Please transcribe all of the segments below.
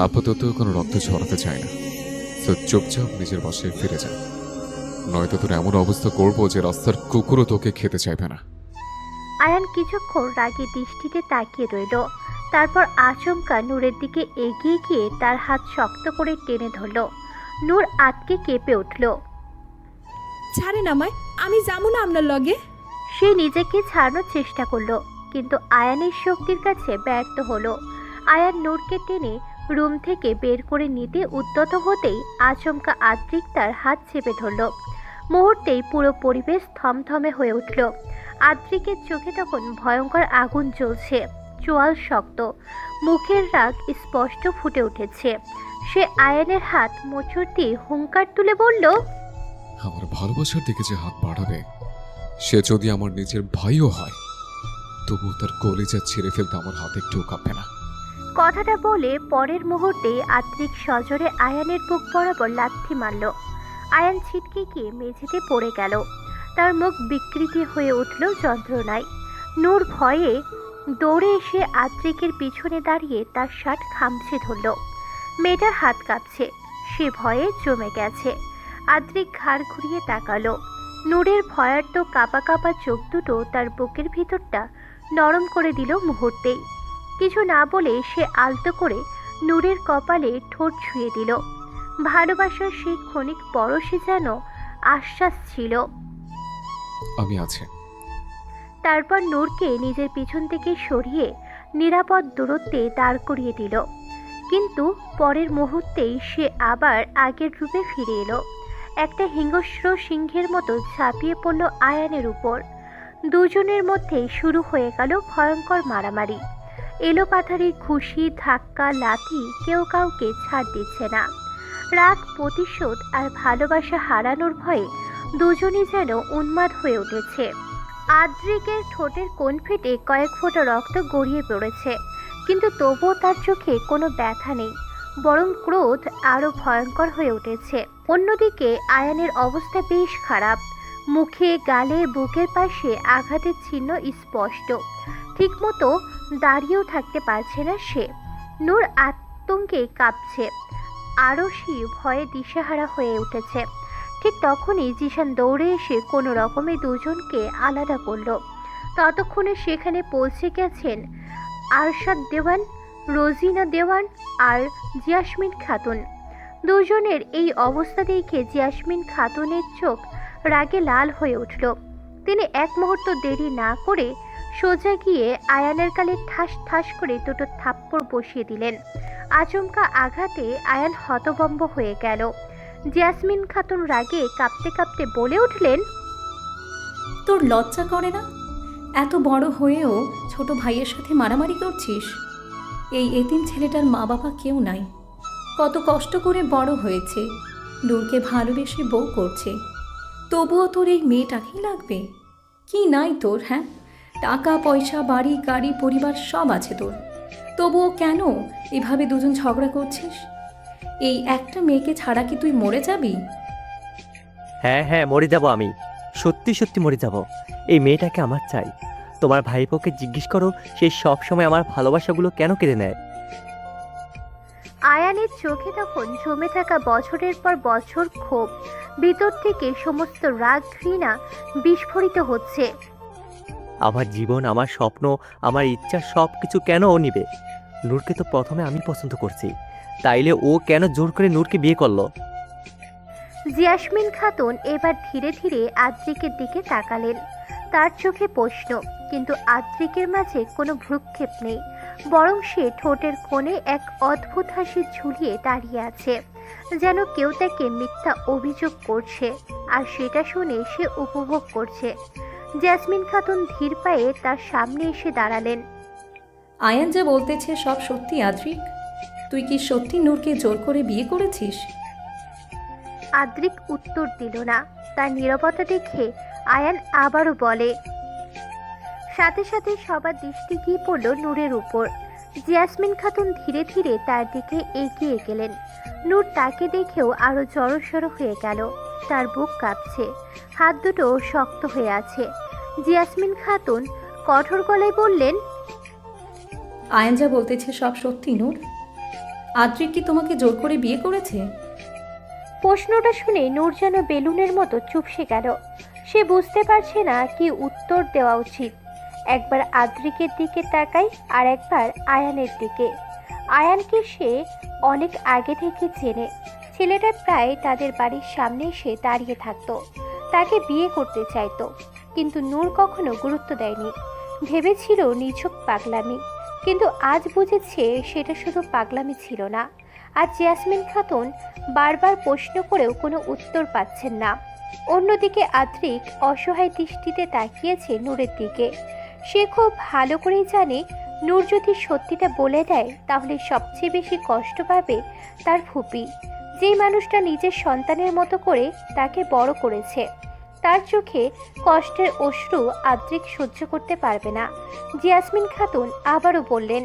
আপাতত কোনো রক্ত ঝরাতে চায় না, তো চুপচাপ নিজের বাসায় ফিরে যায়। নয়তো তোর এমন অবস্থা করবো যে রাস্তার কুকুরও তোকে খেতে চাইবে না। আয়ান কিছুক্ষণ রাগে দৃষ্টিতে তাকিয়ে রইল। তারপর আচমকা নূরের দিকে এগিয়ে গিয়ে তার হাত শক্ত করে টেনে ধরল। নূর আতকে কেঁপে উঠল। ছাড়েন আমায়, আমি যাবো না আপনার লগে। সে নিজেকে ছাড়ানোর চেষ্টা করলো, কিন্তু আয়ানের শক্তির কাছে ব্যর্থ হলো। আয়ান নূরকে টেনে রুম থেকে বের করে নিতে উদ্যত হতেই আচমকা আদ্রিক তার হাত চেপে ধরল। মুহূর্তেই পুরো পরিবেশ থমথমে হয়ে উঠল। আদ্রিকের চোখে তখন ভয়ঙ্কর আগুন জ্বলছে, চোয়াল শক্ত, মুখের রাগ স্পষ্ট ফুটে উঠেছে। সে আয়ানের হাত মোচড় দিয়ে হুঙ্কার তুলে বলল, আমার ভালোবাসার দিকে যে হাত বাড়াবে, সে যদি আমার নিজের ভাইও হয়, তবু তার কলিজা ছিঁড়ে ফেলতে আমার হাত একটু কাঁপে না। কথাটা বলে পরের মুহূর্তে আদ্রিক সজোরে আয়ানের বুক বরাবর লাথি মারল। আয়ান ছিটকে গিয়ে মেঝেতে পড়ে গেল। তার মুখ বিকৃতি হয়ে উঠল যন্ত্রণায়। নূর ভয়ে দৌড়ে এসে আদ্রিকের পিছনে দাঁড়িয়ে তার শার্ট খামচে ধরল। মেয়েটার হাত কাঁপছে, সে ভয়ে জমে গেছে। আদ্রিক ঘাড় ঘুরিয়ে তাকালো। নূরের ভয়ার্ত কাঁপা কাঁপা চোখ দুটো তার বুকের ভিতরটা নরম করে দিল মুহূর্তেই। কিছু না বলে সে আলতো করে নূরের কপালে ঠোঁট ছুঁয়ে দিল। ভালোবাসার সেই ক্ষণিক পরশে যেন আশ্বাস ছিল। আমি আছি। তারপর নূরকে নিজের পিছন থেকে সরিয়ে নিরাপদ দূরত্বে দাঁড় করিয়ে দিল। কিন্তু পরের মুহূর্তেই সে আবার আগের রূপে ফিরে এলো। একটা হিংস্র সিংহের মতো ঝাঁপিয়ে পড়ল আয়ানের উপর। দুজনের মধ্যে শুরু হয়ে গেল ভয়ঙ্কর মারামারি। এলোপাথারি ঘুষি, ধাক্কা, লাথি, কেউ কাউকে ছাড় দিচ্ছে না। রাগ, প্রতিশোধ আর ভালোবাসা হারানোর ভয়ে দুজনই যেন উন্মাদ হয়ে উঠেছে। আদ্রিকের ঠোঁটের কোণ ফেটে কয়েক ফোঁটা রক্ত গড়িয়ে পড়েছে, কিন্তু তবুও তার চোখে কোনো ব্যথা নেই, বরং ক্রোধ আরও ভয়ঙ্কর হয়ে উঠেছে। অন্যদিকে আয়ানের অবস্থা বেশ খারাপ। মুখে, গালে, বুকের পাশে আঘাতের চিহ্ন স্পষ্ট। ঠিকমতো দাঁড়িয়েও থাকতে পারছে না সে। নূর আতঙ্কে কাঁপছে, আরশি ভয়ে দিশেহারা হয়ে উঠেছে। ঠিক তখনই জিশান দৌড়ে এসে কোনো রকমে দুজনকে আলাদা করল। ততক্ষণে সেখানে পৌঁছে গেছেন আরশাদ দেওয়ান, রোজিনা দেওয়ান আর জিয়াসমিন খাতুন। দুজনের এই অবস্থা দেখে জিয়াসমিন খাতুনের চোখ রাগে লাল হয়ে উঠল। তিনি এক মুহূর্ত দেরি না করে সোজা গিয়ে আয়ানের গালে ঠাস ঠাস করে দুটো থাপ্পড় বসিয়ে দিলেন। আচমকা আঘাতে আয়ান হতভম্ব হয়ে গেল। জিয়াসমিন খাতুন রাগে কাঁপতে কাঁপতে বলে উঠলেন, তোর লজ্জা করে না? এত বড় হয়েও ছোট ভাইয়ের সাথে মারামারি করছিস? এই এতিম ছেলেটার মা বাবা কেউ নাই, কত কষ্ট করে বড় হয়েছে, নূরকে ভালোবেসে বউ করছে, তবুও তোর এই মেয়েটাকেই লাগবে? কি নাই তোর? হ্যাঁ, টাকা পয়সা, বাড়ি গাড়ি, পরিবার সব আছে তোর, তবুও কেন এভাবে দুজন ঝগড়া করছিস? এই একটা মেয়েকে ছাড়া কি তুই মরে যাবি? হ্যাঁ হ্যাঁ, মরে যাব আমি, সত্যি সত্যি মরে যাব। এই মেয়েটাকে আমার চাই। তোমার ভাইপোকে জিজ্ঞেস করো, সে সব সময় আমার ভালোবাসাগুলো কেন কেড়ে নেয়। আয়ানের চোখে তখন জমে থাকা বছরের পর বছর ক্ষোভ, ভিতর থেকে সমস্ত রাগ, ঘৃণা বিস্ফোরিত হচ্ছে। আমার জীবন, আমার স্বপ্ন, আমার ইচ্ছা সব কিছু কেন ও নিবে? নূরকে তো প্রথমে আমি পছন্দ করছি, তাইলে ও কেন জোর করে নূরকে বিয়ে করলো? জিয়াসমিন খাতুন এবার ধীরে ধীরে আদ্রিকের দিকে তাকালেন। তার চোখে প্রশ্ন, কিন্তু আদ্রিকের মাঝে কোনো ভ্রুক্ষেপ নেই, বরং সে ঠোঁটের কোণে এক অদ্ভুত হাসি ঝুলিয়ে দাঁড়িয়ে আছে, যেন কেউ তাকে মিথ্যা অভিযোগ করছে, আর সেটা শুনে সে উপভোগ করছে। জেসমিন খাতুন ধীর পায়ে তার সামনে এসে দাঁড়ালেন। আয়ান যা বলতেছে সব সত্যি আদ্রিক? তুই কি সত্যি নূরকে জোর করে বিয়ে করেছিস? আদ্রিক উত্তর দিল না। তার নীরবতা দেখে আয়ান আবারও বলে। সাথে সাথে সবার দৃষ্টি গিয়ে পড়ল নূরের উপর। জিয়াসমিন খাতুন ধীরে ধীরে তার দিকে এগিয়ে গেলেন। নূর তাকে দেখেও আরো জড়সড় হয়ে গেল। তার বুক কাঁপছে, হাত দুটো শক্ত হয়ে আছে। জিয়াসমিন খাতুন কঠোর গলায় বললেন, আয়ান যা বলতেছে সব সত্যি নূর? আদ্রিক কি তোমাকে জোর করে বিয়ে করেছে? প্রশ্নটা শুনে নূর যেন বেলুনের মতো চুপসে গেল। সে বুঝতে পারছে না কি উত্তর দেওয়া উচিত। একবার আদ্রিকের দিকে তাকায় আর একবার আয়ানের দিকে। আয়ানকে সে অনেক আগে থেকে চেনে। ছেলেটা প্রায় তাদের বাড়ির সামনে এসে দাঁড়িয়ে থাকতো, তাকে বিয়ে করতে চাইতো, কিন্তু নূর কখনো গুরুত্ব দেয়নি। ভেবেছিল নিছক পাগলামি, কিন্তু আজ বুঝেছে সেটা শুধু পাগলামি ছিল না। আর জেসমিন খাতুন বারবার প্রশ্ন করেও কোনো উত্তর পাচ্ছেন না। অন্যদিকে আদ্রিক অসহায় দৃষ্টিতে তাকিয়েছে নূরের দিকে। সে খুব ভালো করেই জানে নূর যদি সত্যিটা বলে দেয় তাহলে সবচেয়ে বেশি কষ্ট পাবে তার ফুপি, যেই মানুষটা নিজের সন্তানের মতো করে তাকে বড় করেছে। তার চোখে কষ্টের অশ্রু আদ্রিক সহ্য করতে পারবে না। জিয়াসমিন খাতুন আবারও বললেন,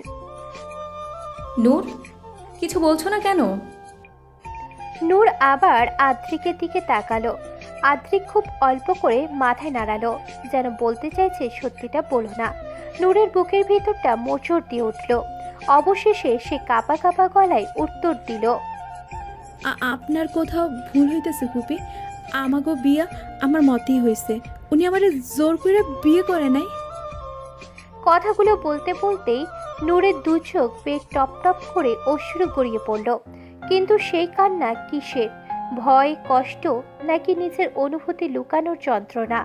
নূর, কিছু বলছো না কেন? নূর আবার আদ্রিকের দিকে তাকালো। আদ্রিক খুব অল্প করে মাথায় নাড়ালো, যেন বলতে চাইছে সত্যিটা বলো না। নূরের বুকের ভিতরটা মোচড় দিয়ে উঠল। অবশেষে সে কাঁপা কাঁপা গলায় উত্তর দিল, আপনার কোথাও ভুল হইতেছে ফুপি। আমাগো বিয়া আমার মতেই হয়েছে। উনি আমারে জোর করে বিয়ে করে নাই। কথাগুলো বলতে বলতেই নূরের দু চোখ বেয়ে টপ টপ করে অশ্রু গড়িয়ে পড়ল। কিন্তু সেই কান্না কিসের? ভয়, কষ্ট, নাকি নিজের অনুভূতি লুকানোর যন্ত্রণা?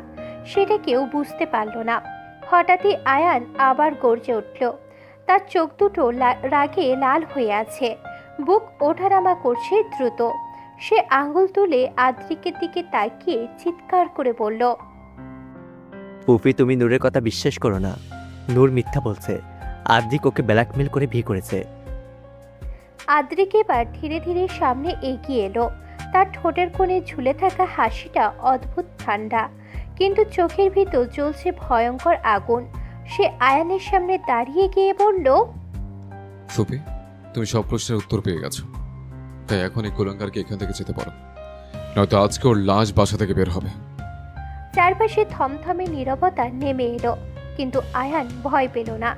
সেটা কেউ বুঝতে পারল না। হঠাৎই আয়ান আবার গর্জে উঠল। তার চোখ দুটো রাগে লাল হয়ে আছে, বুক ওঠানামা করছে দ্রুত। সে আঙ্গুল তুলে আদ্রিকের দিকে তাকিয়ে চিৎকার করে বলল, পুফি, তুমি নূরের কথা বিশ্বাস করো না। নূর মিথ্যা বলছে। আদ্রিক ওকে ব্ল্যাকমেল করে বিয়ে করেছে। আদ্রিক এবার ধীরে ধীরে সামনে এগিয়ে এলো। তার ঠোঁটের কোণে ঝুলে থাকা হাসিটা অদ্ভুত ঠান্ডা, কিন্তু চোখের ভিতর জ্বলছে ভয়ঙ্কর আগুন। সে আয়ানের সামনে দাঁড়িয়ে গিয়ে বলল, ফুপি, তুমি সব প্রশ্নের উত্তর পেয়ে গেছো, তাই এখন এই কুলাঙ্গারকে এখান থেকে যেতে পারো, নয়তো আজকে ওর লাশ বাসা থেকে বের হবে। চারপাশে থমথমে নীরবতা নেমে এলো, কিন্তু আয়ান ভয় পেল না,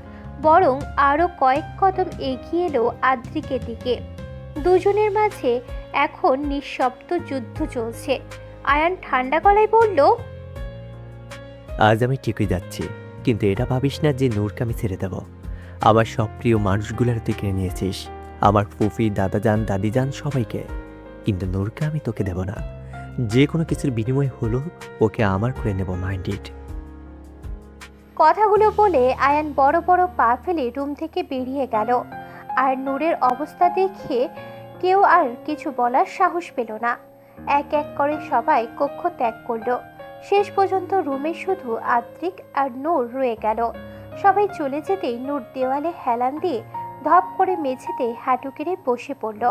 বরং আরো কয়েক কদম এগিয়ে এলো আদ্রিকের দিকে। দুজনের মাঝে এখন নিঃশব্দ যুদ্ধ চলছে। আয়ান ঠান্ডা গলায় বলল, আজ আমি ঠিকই যাচ্ছি, কিন্তু এটা ভাবিস না যে নূরকে আমি ছেড়ে দেব। আমার সব প্রিয় মানুষগুলোর তুই কিনে নিয়েছিস, আমার ফুফি, দাদাজান, দাদিজান, সবাইকে। কিন্তু নূরকে আমি তোকে দেব না। যে কোনো কিছুর বিনিময় হলো ওকে আমার করে নেব, মাইন্ডেড। কথাগুলো বলে আয়ান বড় বড় পা ফেলে রুম থেকে বেরিয়ে গেল। আর নূরের অবস্থা দেখে কেউ আর কিছু বলার সাহস পেল না। এক এক করে সবাই কক্ষ ত্যাগ করলো। শেষ পর্যন্ত রুমে শুধু আদ্রিক আর নূর রয়ে গেল। সবাই চলে যেতেই নূর দেওয়ালে হেলান দিয়ে ধপ করে মেঝেতে হাঁটু কেড়ে বসে পড়ল।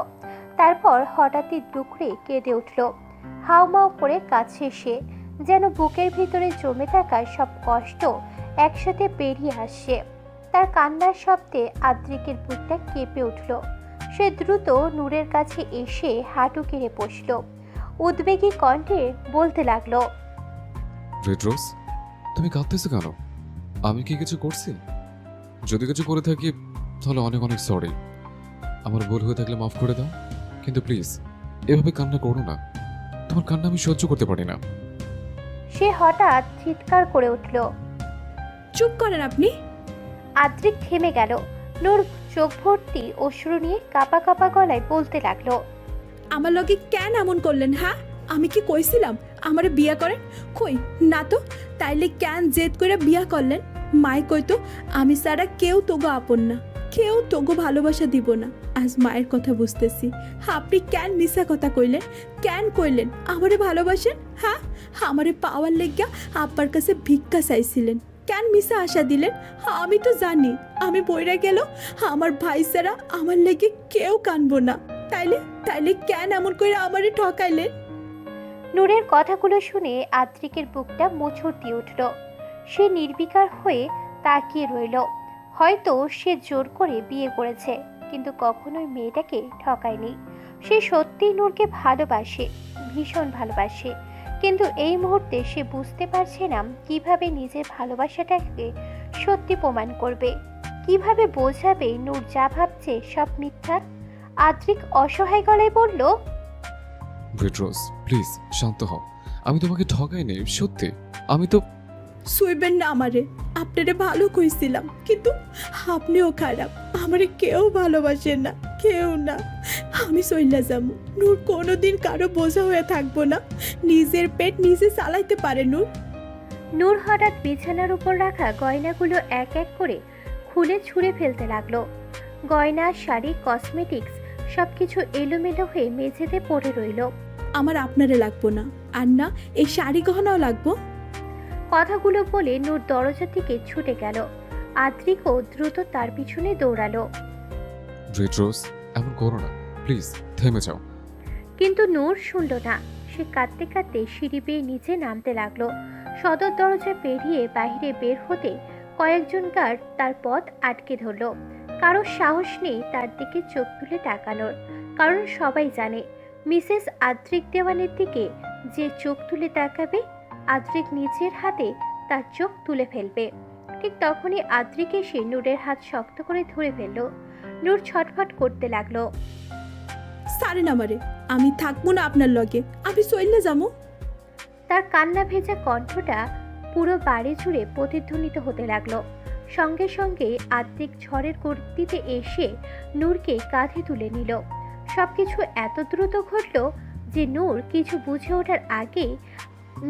তারপর হঠাৎই দুকড়ে কেঁদে উঠল, হাউমাউ করে কাছে সে, যেন বুকের ভিতরে জমে থাকা সব কষ্ট একসাথে বেরিয়ে আসছে। তার কান্নার শব্দে আদ্রিকের বুকটা কেঁপে উঠল। সে দ্রুত নূরের কাছে এসে হাঁটু কেড়ে বসল। উদ্বেগী কণ্ঠে বলতে লাগলো, রেড রোজ, তুমি কাঁদতেছো কেন? আমি কি কিছু করছি? যদি কিছু করে থাকি তাহলে অনেক অনেক সরি। আমার ভুল হয়ে থাকলে মাফ করে দাও, কিন্তু প্লিজ এভাবে কান্না করো না। তোমার কান্না আমি সহ্য করতে পারি না। সে হঠাৎ চিৎকার করে উঠল। চুপ করেন আপনি। আদ্রিক থেমে গেল। নূর চোখ ভর্তি অশ্রু নিয়ে কাঁপা কাঁপা গলায় বলতে লাগলো, আমার লগে কেন এমন করলেন? হ্যাঁ, আমি কি কইছিলাম আমারে বিয়া করেন? কই না তো। তাইলে কেন জেদ করে বিয়া করলেন? মাই কইতো আমি ছাড়া কেউ তোগো আপন না, কেউ তোগো ভালোবাসা দিব না। আজ মায়ের কথা বুঝতেছি। আপনি কেন মিশা কথা কইলেন? কেন কইলেন আমারে ভালোবাসেন? হ্যাঁ, আমারে পাওয়ার লেগিয়া আব্বার কাছে ভিক্ষা চাইছিলেন। কেন মিশা আশা দিলেন? আমি তো জানি আমি বইরা গেল আমার ভাই ছাড়া আমার লেগে কেউ কানবো না। তাইলে তাইলে কেন এমন করে আমারে ঠকাইলেন? নূরের কথাগুলো শুনে আদ্রিকের বুকটা মোচড় দিয়ে উঠল। সে নির্বিকার হয়ে তাকিয়ে রইল। হয়তো সে জোর করে বিয়ে করেছে, কিন্তু কখনোই মেয়েটাকে ঠকায়নি। সে সত্যিই নূরকে ভালোবাসে, ভীষণ ভালোবাসে, কিন্তু এই মুহূর্তে সে বুঝতে পারছে না কিভাবে নিজের ভালোবাসাটাকে সত্যি প্রমাণ করবে। কিভাবে বোঝাবে নূর যা ভাবছে সব মিথ্যা? আদ্রিক অসহায় গলায় বলল, ভেট্রোস প্লিজ শান্ত হও, আমি তোমাকে ঠকাইনি, সত্যি। আমি তো শুইবেন না আমারে, আপনারে ভালো কইছিলাম, কিন্তু আপনিও খারাপ। আমারে কেউ ভালোবাসে না, কেউ না। আমি সইলা যাবো। নূর কোনোদিন কারো বোঝা হয়ে থাকবো না। নিজের পেট নিজে চালাইতে পারে নূর। নূর হঠাৎ বিছানার উপর রাখা গয়নাগুলো এক এক করে খুলে ছুঁড়ে ফেলতে লাগলো। গয়না, শাড়ি, কসমেটিক্স সবকিছু এলোমেলো হয়ে মেঝেতে পড়ে রইল। আমার আপনারে লাগবো না, আর না এই শাড়ি গহনাও লাগবো। কথাগুলো বলে নূর দরজা থেকে ছুটে গেল। আদ্রিকও দ্রুত তার পিছনে দৌড়ালো। ভেট্রোস এমন করো না, প্লিজ থেমে যাও। কিন্তু নূর শুনল না। সে কাঁদতে কাঁদতে সিঁড়ি বেয়ে নিচে নামতে লাগলো। সদর দরজা পেরিয়ে বাইরে বের হতে কয়েকজন গার্ড তার পথ আটকে ধরল। কারো সাহস নেই তার দিকে চোখ তুলে তাকানোর, কারণ সবাই জানে মিসেস আদ্রিক দেওয়ানের দিকে যে চোখ তুলে তাকাবে, আদ্রিক নিজের হাতে তার চোখ তুলে ফেলবে। ঠিক তখনই আদ্রিক এসে নূরের হাত শক্ত করে ধরে ফেলল। নূর ছটফট করতে লাগলো। সারেন আমারে, আমি থাকবো না আপনার লগে, আমি সইলা যাবো। তার কান্না ভেজা কণ্ঠটা পুরো বাড়ি জুড়ে প্রতিধ্বনিত হতে লাগলো। সঙ্গে সঙ্গে আদ্রিক ঝড়ের গতিতে এসে নূরকে কাঁধে তুলে নিল। সবকিছু এত দ্রুত ঘটল যে নূর কিছু বুঝে ওঠার আগে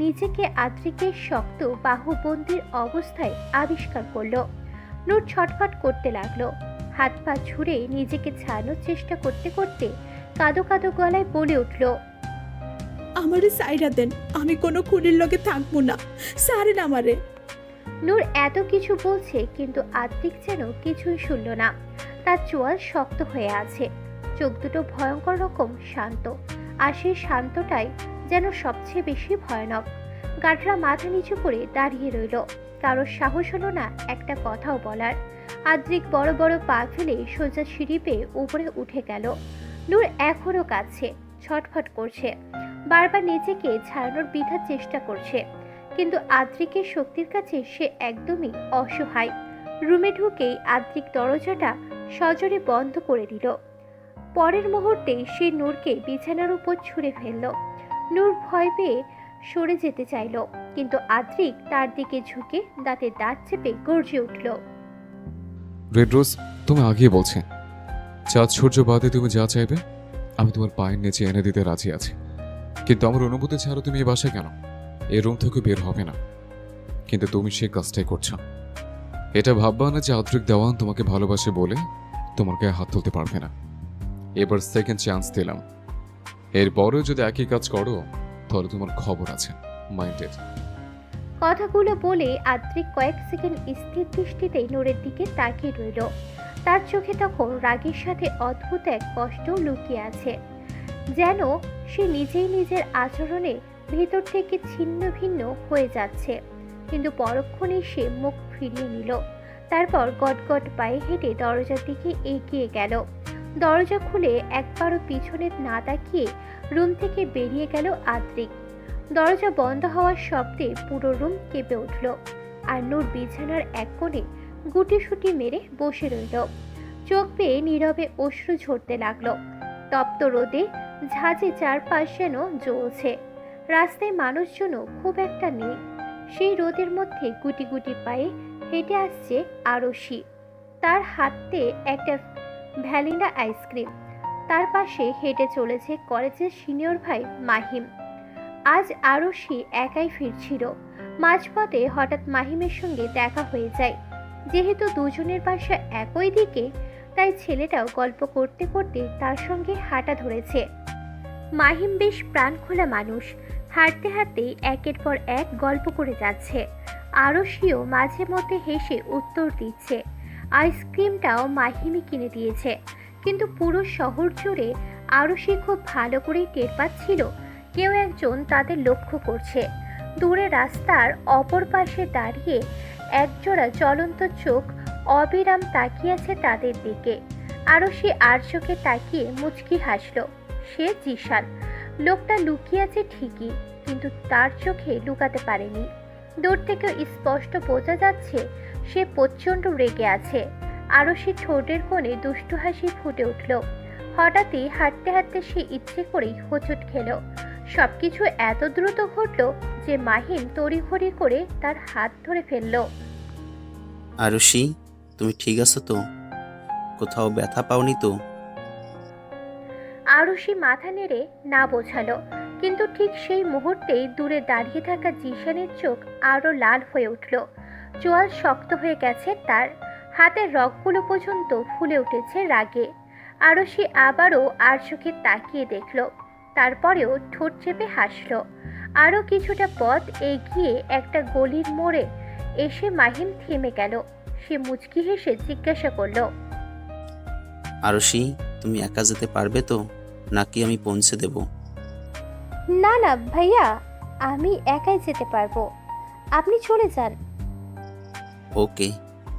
নিজেকে আদ্রিকের শক্ত বাহুবন্দির অবস্থায় আবিষ্কার করলো। নূর ছটফট করতে লাগলো। হাত পা ছুঁড়ে নিজেকে ছাড়ানোর চেষ্টা করতে করতে কাঁদো কাঁদো গলায় বলে উঠল, আমারে সাইরা দেন, আমি কোনো খুনির লগে থাকবো না, সারেন আমারে। নূর এত কিছু বলছে কিন্তু আদ্রিক যেন কিছুই শুনল না। তার চোয়াল শক্ত হয়ে আছে, চোখ দুটো ভয়ঙ্কর রকম শান্ত, আর সেই শান্তটাই যেন সবচেয়ে বেশি ভয়ানক। গার্ডরা মাথা নিচু করে দাঁড়িয়ে রইল। কারোর সাহস হলো না একটা কথাও বলার। আদ্রিক বড় বড় পা ফেলে সোজা সিঁড়ি পেয়ে উপরে উঠে গেল। নূর এখনও কাঁদছে, ছটফট করছে, বারবার নিজেকে ছাড়ানোর বৃথা চেষ্টা করছে, কিন্তু আদ্রিকের শক্তির কাছে সে একদমই অসহায়। রুমে ঢুকেই আদ্রিক দরজাটা সজোরে বন্ধ করে দিল। পরের মুহূর্তেই সে নূরকে বিছানার উপর ছুঁড়ে ফেলল। নূর ভয় পেয়ে সরে যেতে চাইল, কিন্তু আদ্রিক তার দিকে ঝুঁকে দাঁতে দাঁত চেপে গর্জে উঠল। রেড-রোজ তুমি আগিয়ে বলছে, চাঁদ সূর্য বাদে তুমি যা চাইবে আমি তোমার পায়ের নিচে এনে দিতে রাজি আছি, কিন্তু আমার অনুমতি ছাড়া তুমি এই বাসায় কেন, এই রুম থেকে বের হবে না। কিন্তু তুমি সেই কাজটাই করছো। এটা ভাববা না যে আদ্রিক দেওয়ান তোমাকে ভালোবাসে বলে তোমার গায়ে হাত তুলতে পারবে না। এবার সেকেন্ড চান্স দিলাম, এরপরেও যদি একই কাজ করো তাহলে তোমার খবর আছে, মাইন্ডেড। কথাগুলো বলে আদ্রিক কয়েক সেকেন্ড স্থির দৃষ্টিতে নূরের দিকে তাকিয়ে রইল। তার চোখে তখন রাগের সাথে অদ্ভুত এক কষ্ট লুকিয়ে আছে, যেন সে নিজেই নিজের আচরণে ভেতর থেকে ছিন্ন ভিন্ন হয়ে যাচ্ছে। কিন্তু পরক্ষণেই সে মুখ ফিরিয়ে নিল। তারপর গটগট পায়ে হেঁটে দরজার দিকে এগিয়ে গেল। দরজা খুলে একবারও পিছনে না তাকিয়ে রুম থেকে বেরিয়ে গেল আদ্রিক। দরজা বন্ধ হওয়ার শব্দে পুরো রুম কেঁপে উঠল, আর নূর বিছানার এক কোণে গুটিসুটি মেরে বসে রইল। চোখ বেয়ে নীরবে অশ্রু ঝরতে লাগলো। তপ্ত রোদে ঝাঁঝে চারপাশ যেন জ্বলছে। রাস্তায় মানুষজনও খুব একটা নেই। সেই রোদের মধ্যে গুটি গুটি পায়ে হেঁটে আসছে আরশি, তার হাতে একটা ভ্যানিলা আইসক্রিম। তার পাশে হেঁটে চলেছে কলেজের সিনিয়র ভাই মাহিম। আজ আরশি একাই ফিরছিল। মাঝপথে হঠাৎ মাহিমের সঙ্গে দেখা হয়ে যায়। যেহেতু দুজনের বাসা একই দিকে, তাই ছেলেটাও গল্প করতে করতে তার সঙ্গে হাঁটা ধরেছে। মাহিম বেশ প্রাণখোলা মানুষ, হাঁটতে হাঁটতেই একের পর এক গল্প করে যাচ্ছে। আরশিও মাঝে মধ্যে হেসে উত্তর দিচ্ছে। আইসক্রিমটাও মাহিমই কিনে দিয়েছে, কিন্তু পুরো শহর জুড়ে আরশি খুব ভালো করেই টের পাচ্ছিল কেউ একজন তাদের লক্ষ্য করছে। দূরে রাস্তার অপর পাশে দাঁড়িয়ে একজোড়া জ্বলন্ত চোখ অবিরাম তাকিয়ে আছে তাদের দিকে। আরশি আর চোখে তাকিয়ে মুচকি হাসল। সে জিশান। লোকটা লুকিয়ে আছে ঠিকই, কিন্তু তার চোখে লুকাতে পারেনি। দূর থেকে স্পষ্ট বোঝা যাচ্ছে সে প্রচণ্ড রেগে আছে। আরশি ঠোঁটের কোণে দুষ্টু হাসি ফুটে উঠল। হঠাৎই হাঁটতে হাঁটতে সে ইচ্ছে করেই হোঁচট খেল। সবকিছু এত দ্রুত ঘটল যে মাহিম তড়িঘড়ি করে তার হাত ধরে ফেলল। আরুষি, তুমি ঠিক আছো তো? কোথাও ব্যথা পাওনি তো? আরশি মাথা নেড়ে না বোঝালো, কিন্তু ঠিক সেই মুহূর্তেই দূরে দাঁড়িয়ে থাকা জিশানের চোখ আরো লাল হয়ে উঠল। চোয়াল শক্ত হয়ে গেছে তার, হাতের রগগুলো পর্যন্ত ফুলে উঠেছে রাগে। আরশি আবারও আর চোখে তাকিয়ে দেখল, তারপরেও ঠোঁট চেপে হাসল। আরও কিছুটা পথ এগিয়ে একটা গলির মোড়ে এসে মাহিম থেমে গেল। সে মুচকি হেসে জিজ্ঞাসা করল, আরুষি, তুমি একা যেতে পারবে তো, নাকি আমি পৌঁছে দেব? না না ভাইয়া, আমি একাই যেতে পারবো, আপনি চলে যান। ওকে,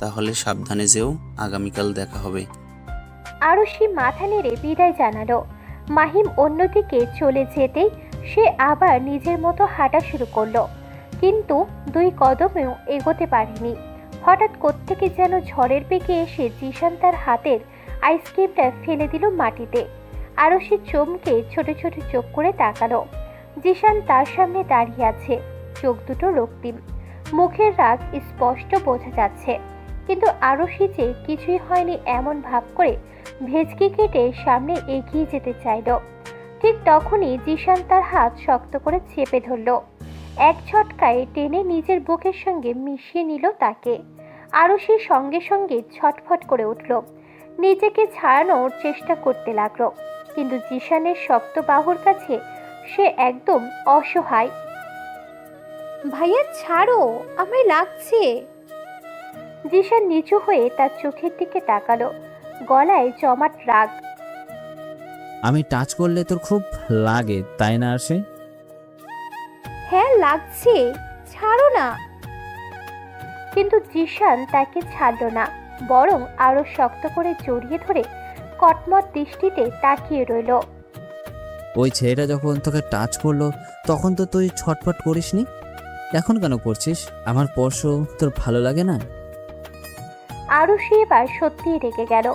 তাহলে সাবধানে যেও, আগামীকাল দেখা হবে। আরশি মাথা নেড়ে বিদায় জানালো। মাহিম অন্যদিকে চলে যেতেই সে আবার নিজের মতো হাঁটা শুরু করলো, কিন্তু 2 কদমেও এগোতে পারেনি। হঠাৎ কোত্থেকে যেন ঝড়ের বেগে এসে জিশান তার হাতের আইসক্রিমটা ফেলে দিল মাটিতে। আরশি চমকে ছোট ছোট চোখ করে তাকালো। জিশান তার সামনে দাঁড়িয়ে আছে, চোখ দুটো রক্তিম, মুখের রাগ স্পষ্ট বোঝা যাচ্ছে। কিন্তু আরশি যে কিছুই হয়নি এমন ভাব করে ভেজকি কেটে সামনে এগিয়ে যেতে চাইল। ঠিক তখনই জিশান তার হাত শক্ত করে চেপে ধরল, এক ঝটকায় টেনে নিজের বুকের সঙ্গে মিশিয়ে নিল তাকে। আরশি সঙ্গে সঙ্গে ছটফট করে উঠল, নিজেকে ছাড়ানোর চেষ্টা করতে লাগলো, কিন্তু জিশানের শক্ত বাহুর কাছে সে একদম অসহায়। ভাইয়া ছাড়ো, আমায় লাগছে। জিশান নিচু হয়ে তার চোখের দিকে তাকালো, গলায় জমাট রাগ। আমি টাচ করলে তোর খুব লাগে, তাই না আসে? হ্যাঁ লাগছে, ছাড়ো না। কিন্তু জিশান তাকে ছাড়ল না, বরং আরো শক্ত করে জড়িয়ে ধরে কটমট দৃষ্টিতে তাকিয়ে রইল। ওই ছেলেটা যখন তোকে টাচ করলো তখন তো তুই ছটফট করিসনি, এখন কেন করছিস? আমার স্পর্শ তোর ভালো লাগে না? আরও সে এবার সত্যিই রেগে গেল।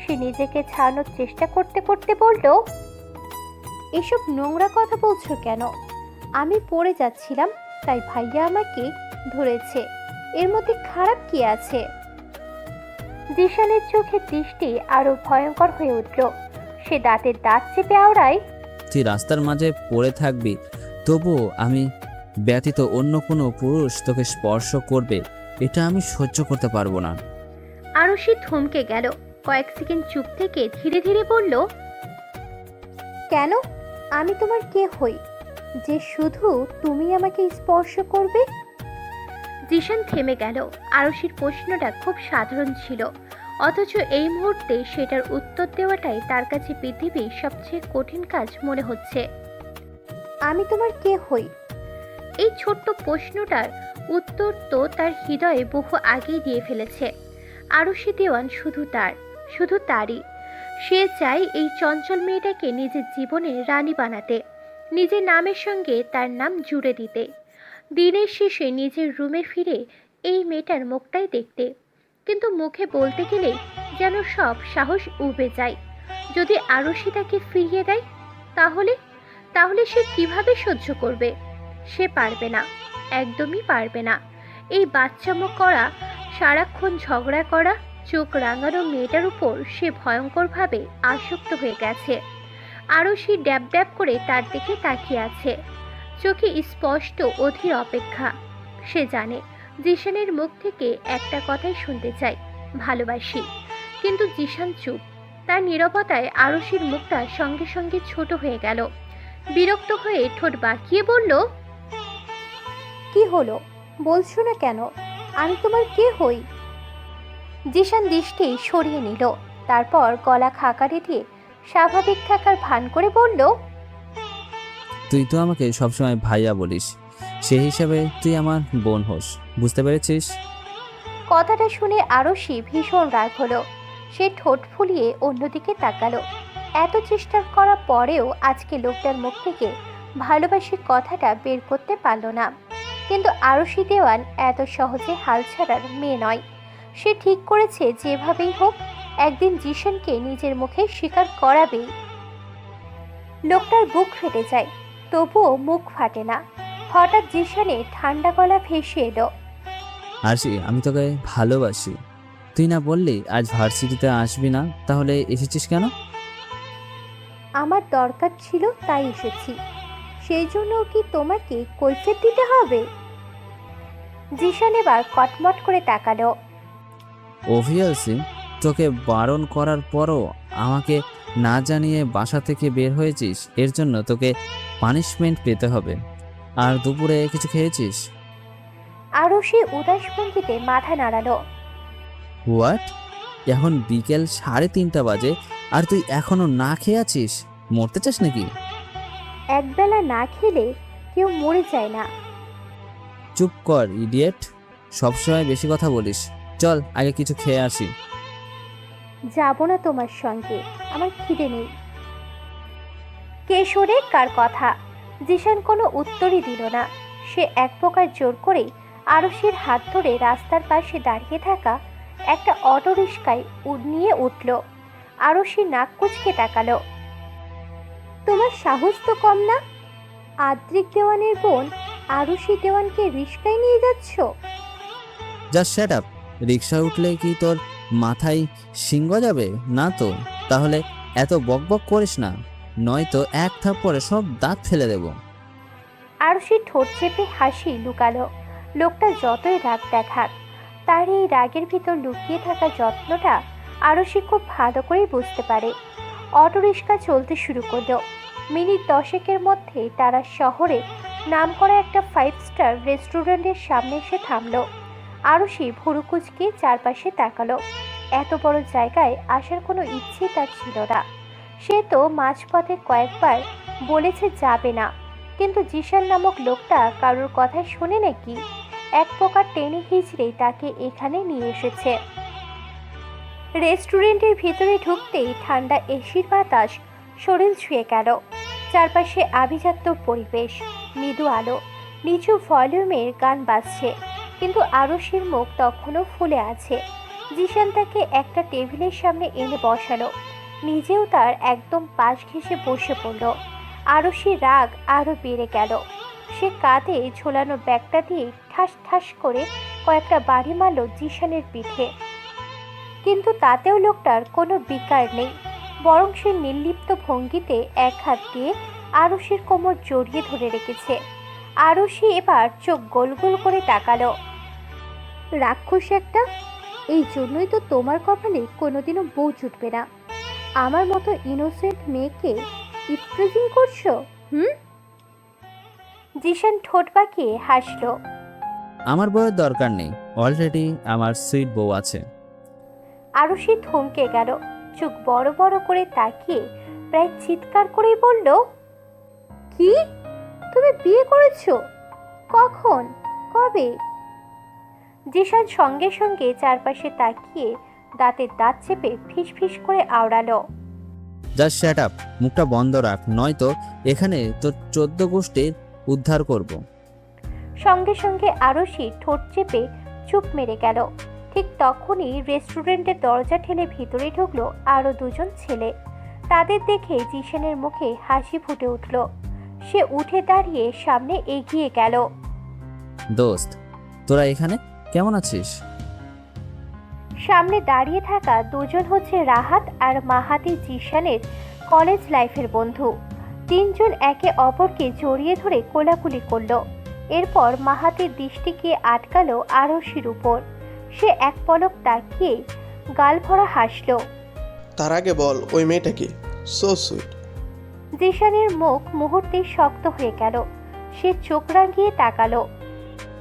সে নিজেকে ছাড়ানোর চেষ্টা করতে করতে বলল, এসব নোংরা কথা বলছো কেন? আমি পড়ে যাচ্ছিলাম, তাই ভাইয়া আমাকে ধরেছে, এর মধ্যে খারাপ কি আছে? জিশানের চোখের দৃষ্টি আরো ভয়ঙ্কর হয়ে উঠল। সে দাঁতের দাঁত চেপে আওড়ায়, তুই রাস্তার মাঝে পড়ে থাকবি, তবুও আমি ব্যতীত অন্য কোনো পুরুষ তোকে স্পর্শ করবে, এটা আমি সহ্য করতে পারবো না। আরও সে থমকে গেল। কয়েক সেকেন্ড চুপ থেকে ধীরে ধীরে বলল, কেন? আমি তোমার কে হই যে শুধু তুমি আমাকে স্পর্শ করবে? জিশান থেমে গেল। আরশির প্রশ্নটা খুব সাধারণ ছিল, অথচ এই মুহূর্তে সেটার উত্তর দেওয়াটাই তার কাছে পৃথিবীর সবচেয়ে কঠিন কাজ মনে হচ্ছে। আমি তোমার কে হই? এই ছোট্ট প্রশ্নটার উত্তর তো তার হৃদয়ে বহু আগেই দিয়ে ফেলেছে। আরশি দেওয়ান শুধু তারই। সে চায় এই চঞ্চল মেয়েটাকে নিজের জীবনে রানী বানাতে, নিজের নামের সঙ্গে তার নাম জুড়ে দিতে, দিনের শেষে নিজের রুমে ফিরে এই মেয়েটার মুখটাই দেখতে। কিন্তু মুখে বলতে গেলেই যেন সব সাহস উবে যায়। যদি আরশি তাকে ফিরিয়ে দেয়, তাহলে সে কিভাবে সহ্য করবে? সে পারবে না, একদমই পারবে না। এই বাচ্চামো করা, সারাক্ষণ ঝগড়া করা, চোখ রাঙানো মেয়েটার উপর সে ভয়ঙ্করভাবে আসক্ত হয়ে গেছে। আরশি ড্যাব ড্যাব করে তার দিকে তাকিয়ে আছে, চোখে স্পষ্ট অধীর অপেক্ষা। সে জানে জিশানের মুখ থেকে একটা কথাই শুনতে চায়, ভালোবাসি। কিন্তু জিশান চুপ। তার নীরবতায় আরশির মুখটা সঙ্গে সঙ্গে ছোট হয়ে গেল। বিরক্ত হয়ে ঠোঁট বাঁকিয়ে বলল, কি হলো, বলছো না কেন? আমি তোমার কে হই? জিশান দৃষ্টি সরিয়ে নিল, তারপর গলা খাকারি দিয়ে স্বাভাবিক থাকার ভান করে বলল, তুই তো আমাকে সবসময় ভাইয়া বলিস, সেই হিসাবে তুই আমার বোন হোস, বুঝতে পেরেছিস? কথাটা শুনে আরশি ভীষণ রাগ হলো। সে ঠোঁট ফুলিয়ে অন্যদিকে তাকালো। এত চেষ্টা করার পরেও আজকে লোকটার মুখ থেকে ভালোবাসি কথাটা বের করতে পারল না। কিন্তু আরশি দেওয়ান এত সহজে হাল ছাড়ার মেয়ে নয়। সে ঠিক করেছে যেভাবেই হোক একদিন জিশানকে নিজের মুখে স্বীকার করাবেই। লোকটার বুক ফেটে যায়, তবুও মুখ ফাটে না। হঠাৎ জিশানে ঠান্ডা গলা ভেসে এলো। আরশি, আমি তোকে ভালোবাসি। তুই না বললি আজ ভার্সিটিতে আসবি না, তাহলে এসেছিস কেন? আমার দরকার ছিল তাই এসেছি। সেই জন্য কি তোমাকে কৈফিয়ত দিতে হবে? জিশান এবার কটমট করে তাকালো। অবভিয়াসলি, তোকে বারণ করার পরও আমাকে না জানিয়ে বাসা থেকে বের হয়েছিস, এর জন্য তোকে পানিশমেন্ট পেতে হবে। আর দুপুরে কিছু খেয়েছিস? আরশি উদাস ভঙ্গিতে মাথা নাড়ালো। হোয়াট? এখন বিকেল 3:30 বাজে আর তুই এখনো না খেয়ে আছিস? মরতে চাস নাকি? একবেলা না খেলে কেউ মরে যায় না। চুপ কর ইডিয়েট, সবসময় বেশি কথা বলিস। চল আগে কিছু খেয়ে আসি। যাব না তোমার সঙ্গে, আমার খিদে নেই। কে শোনে কার কথা? জিশান কোনো উত্তরই দিল না। সে এক প্রকার জোর করে আরশির হাত ধরে রাস্তার পাশে দাঁড়িয়ে থাকা একটা অটোরিকশায় নিয়ে উঠল। আরশি নাক কুঁচকে তাকালো। তোমার সাহস তো কম না? আদ্রিক দেওয়ানের বোন আরশি দেওয়ানকে রিস্কায় নিয়ে যাচ্ছ? Just shut up. রিক্সায় উঠলে কি তোর মাথায় সিংহ যাবে? না তো। তাহলে এত বকবক করিস না, নয়তো এক থাপ্পড়ে সব দাঁত ফেলে দেব। আরশি ঠোঁট চেপে হাসি লুকালো। লোকটা যতই রাগ দেখাক, তার এই রাগের ভিতর লুকিয়ে থাকা যত্নটা আরশি খুব ভালো করেই বুঝতে পারে। অটোরিকশা চলতে শুরু করলো। মিনিট 10-এর মধ্যে তারা শহরে নামকরা একটা 5 স্টার রেস্টুরেন্টের সামনে এসে থামলো। আরশি ভুরু কুঁচকে চারপাশে তাকালো। এত বড় জায়গায় আসার কোনো ইচ্ছেই তার ছিল না। সে তো মাঝপথে কয়েকবার বলেছে যাবে না, কিন্তু জিশান নামক লোকটা কারোর কথা শোনে নাকি? এক প্রকার টেনে হিচড়ে তাকে এখানে নিয়ে এসেছে। রেস্টুরেন্টের ভিতরে ঢুকতেই ঠান্ডা এসির বাতাস শরীর ছুঁয়ে গেল। চারপাশে আভিজাত্য পরিবেশ, মৃদু আলো, নিচু ভলিউমের গান বাজছে, কিন্তু আরশির মুখ তখনও ফুলে আছে। জিশান তাকে একটা টেবিলের সামনে এনে বসালো। নিজেও তার একদম পাশ ঘেঁষে বসে পড়ল। আরশির রাগ আরও বেড়ে গেল। সে কাঁধে ঝোলানো ব্যাগটা দিয়ে ঠাস ঠাস করে কয়েকটা বাড়ি মারল জিশানের পিঠে। কিন্তু তাতেও লোকটার কোনো বিকার নেই, বরং সে নির্লিপ্ত ভঙ্গিতে এক হাত দিয়ে আরশির কোমর জড়িয়ে ধরে রেখেছে। আরশি এবার চোখ গোল গোল করে তাকালো। রাক্ষস একটা! এই জন্যই তো তোমার কপালে কোনোদিনও বউ জুটবে না। আমার মতো ইনোসেন্ট মেয়েকে ইফটিজিং করছো? জিশান ঠোঁট বাঁকিয়ে হাসলো। আমার বউয়ের দরকার নেই, অলরেডি আমার সুইট বউ আছে। আরশি থমকে গেল। চোখ বড় বড় করে তাকিয়ে প্রায় চিৎকার করেই বলল, কি? তুমি বিয়ে করেছো? কখন? কবে? জিশান সঙ্গে সঙ্গে চারপাশে তাকিয়ে দাঁতের দাঁত চেপে ফিসফিস করে আওড়ালো। জাস্ট শ্যাট আপ, মুখটা বন্ধ রাখ, নয়তো এখানে তোর 14 গোষ্ঠীর উদ্ধার করব। সঙ্গে সঙ্গে আরশি ঠোঁট চেপে চুপ মেরে গেল। ঠিক তখনই রেস্টুরেন্টের দরজা ঠেলে ভিতরে ঢুকলো আরও দুজন ছেলে। তাদের দেখে জিশানের মুখে হাসি ফুটে উঠল। সে উঠে দাঁড়িয়ে সামনে এগিয়ে গেল। দোস্ত, তোরা এখানে কেমন আছিস? সামনে দাঁড়িয়ে থাকা দুজন হচ্ছে রাহাত আর মাহাতি, জিশানের কলেজ লাইফের বন্ধু। তিনজন একে অপরকে জড়িয়ে ধরে কোলাকুলি করলো। এরপর মাহাতির দৃষ্টি গিয়ে আটকালো আরশির উপর। সে এক পলক তাকিয়ে গাল ভরা হাসল। তার আগে বল ওই মেয়েটাকে। So sweet. জিশানের মুখ মুহূর্তে শক্ত হয়ে গেল। সে চোখ রাঙিয়ে তাকালো।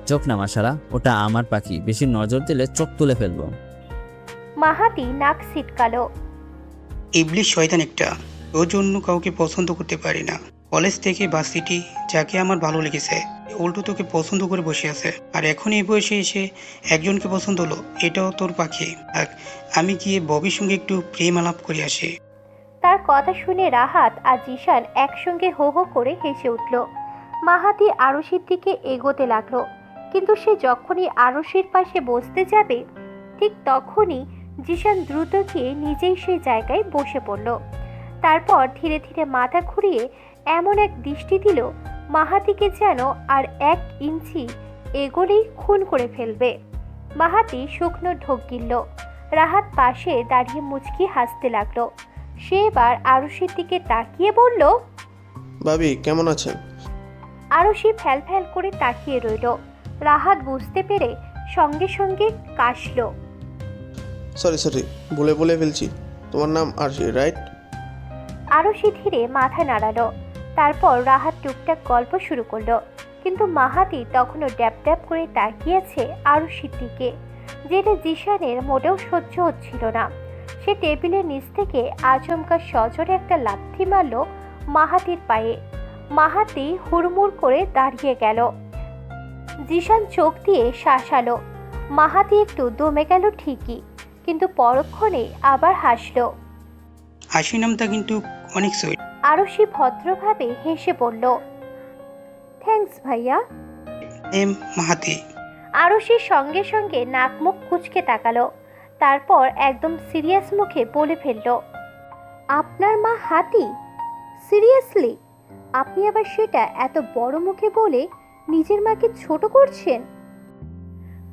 চোখ না মাশারা, ওটা আমার পাখি, বেশি নজর দিলে চোখ তুলে ফেলবো। মাহাতি নাক সিটকালো। ইবলিশ শয়তান একটা, ওর জন্য কাউকে পছন্দ করতে পারি না। কলেজ থেকে ভার্সিটি, যাকে আমার ভালো লেগেছে উল্টো তোকে পছন্দ করে বসে আছে, আর এখন এই বয়সে এসে একজনকে পছন্দ হলো, এটাও তোর পাখি। আমি গিয়ে ববির সঙ্গে একটু প্রেম আলাপ করে আসি। তার কথা শুনে রাহাত আর জিশান একসঙ্গে হো হো করে হেসে উঠল। মাহাতি আরশির দিকে এগোতে লাগলো, কিন্তু সে যখনই আরশির পাশে বসতে যাবে ঠিক তখনই জিশান দ্রুত গিয়ে নিজেই সেই জায়গায় বসে পড়ল। তারপর ধীরে ধীরে মাথা ঘুরিয়ে এমন এক দৃষ্টি দিল মাহাতিকে যেন আর 1 ইঞ্চি এগোলেই খুন করে ফেলবে। মাহাতি শুকনো ঢোক গিলল। রাহাত পাশে দাঁড়িয়ে মুচকি হাসতে লাগলো। সে এবার আরুষির দিকে তাকিয়ে বলল, ভাবি কেমন আছেন? আরুষি ফ্যাল ফ্যাল করে তাকিয়ে রইল। রাহাত বুঝতে পেরে সঙ্গে সঙ্গে কাশল। সরি বলে ফেলছি। তোমার নাম আরশি, রাইট? আরুষি ধীরে মাথা নাড়ালো। তারপর রাহাত টুকটাক গল্প শুরু করলো, কিন্তু মাহাতি তখনও ড্যাপ ড্যাপ করে তাকিয়েছে আরুষির দিকে, যেটা জিশানের মোটেও সহ্য হচ্ছিল না। সে টেবিলের নিচ থেকে আচমকা সজোরে একটা লাথি মারল মাহাতির পায়ে। মাহাতি হুড়মুড় করে দাঁড়িয়ে গেল। জিশান চোখ দিয়ে শাসালো। মাহাতি একটু দমে গেল ঠিকই, কিন্তু পরক্ষণে আবার হাসলো। হাসি নামটা কিন্তু অনেক সুইট। আরুষি ভদ্রভাবে হেসে বলল, থ্যাঙ্কস ভাইয়া। এম মাহাতি। আরুষির সঙ্গে সঙ্গে নাক মুখ কুঁচকে তাকালো। তারপর একদম সিরিয়াস মুখে বলে ফেলল, আপনার মা হাতি? সিরিয়াসলি? আপনি আবার সেটা এত বড় মুখে বলে নিজের মাকে ছোট করছেন?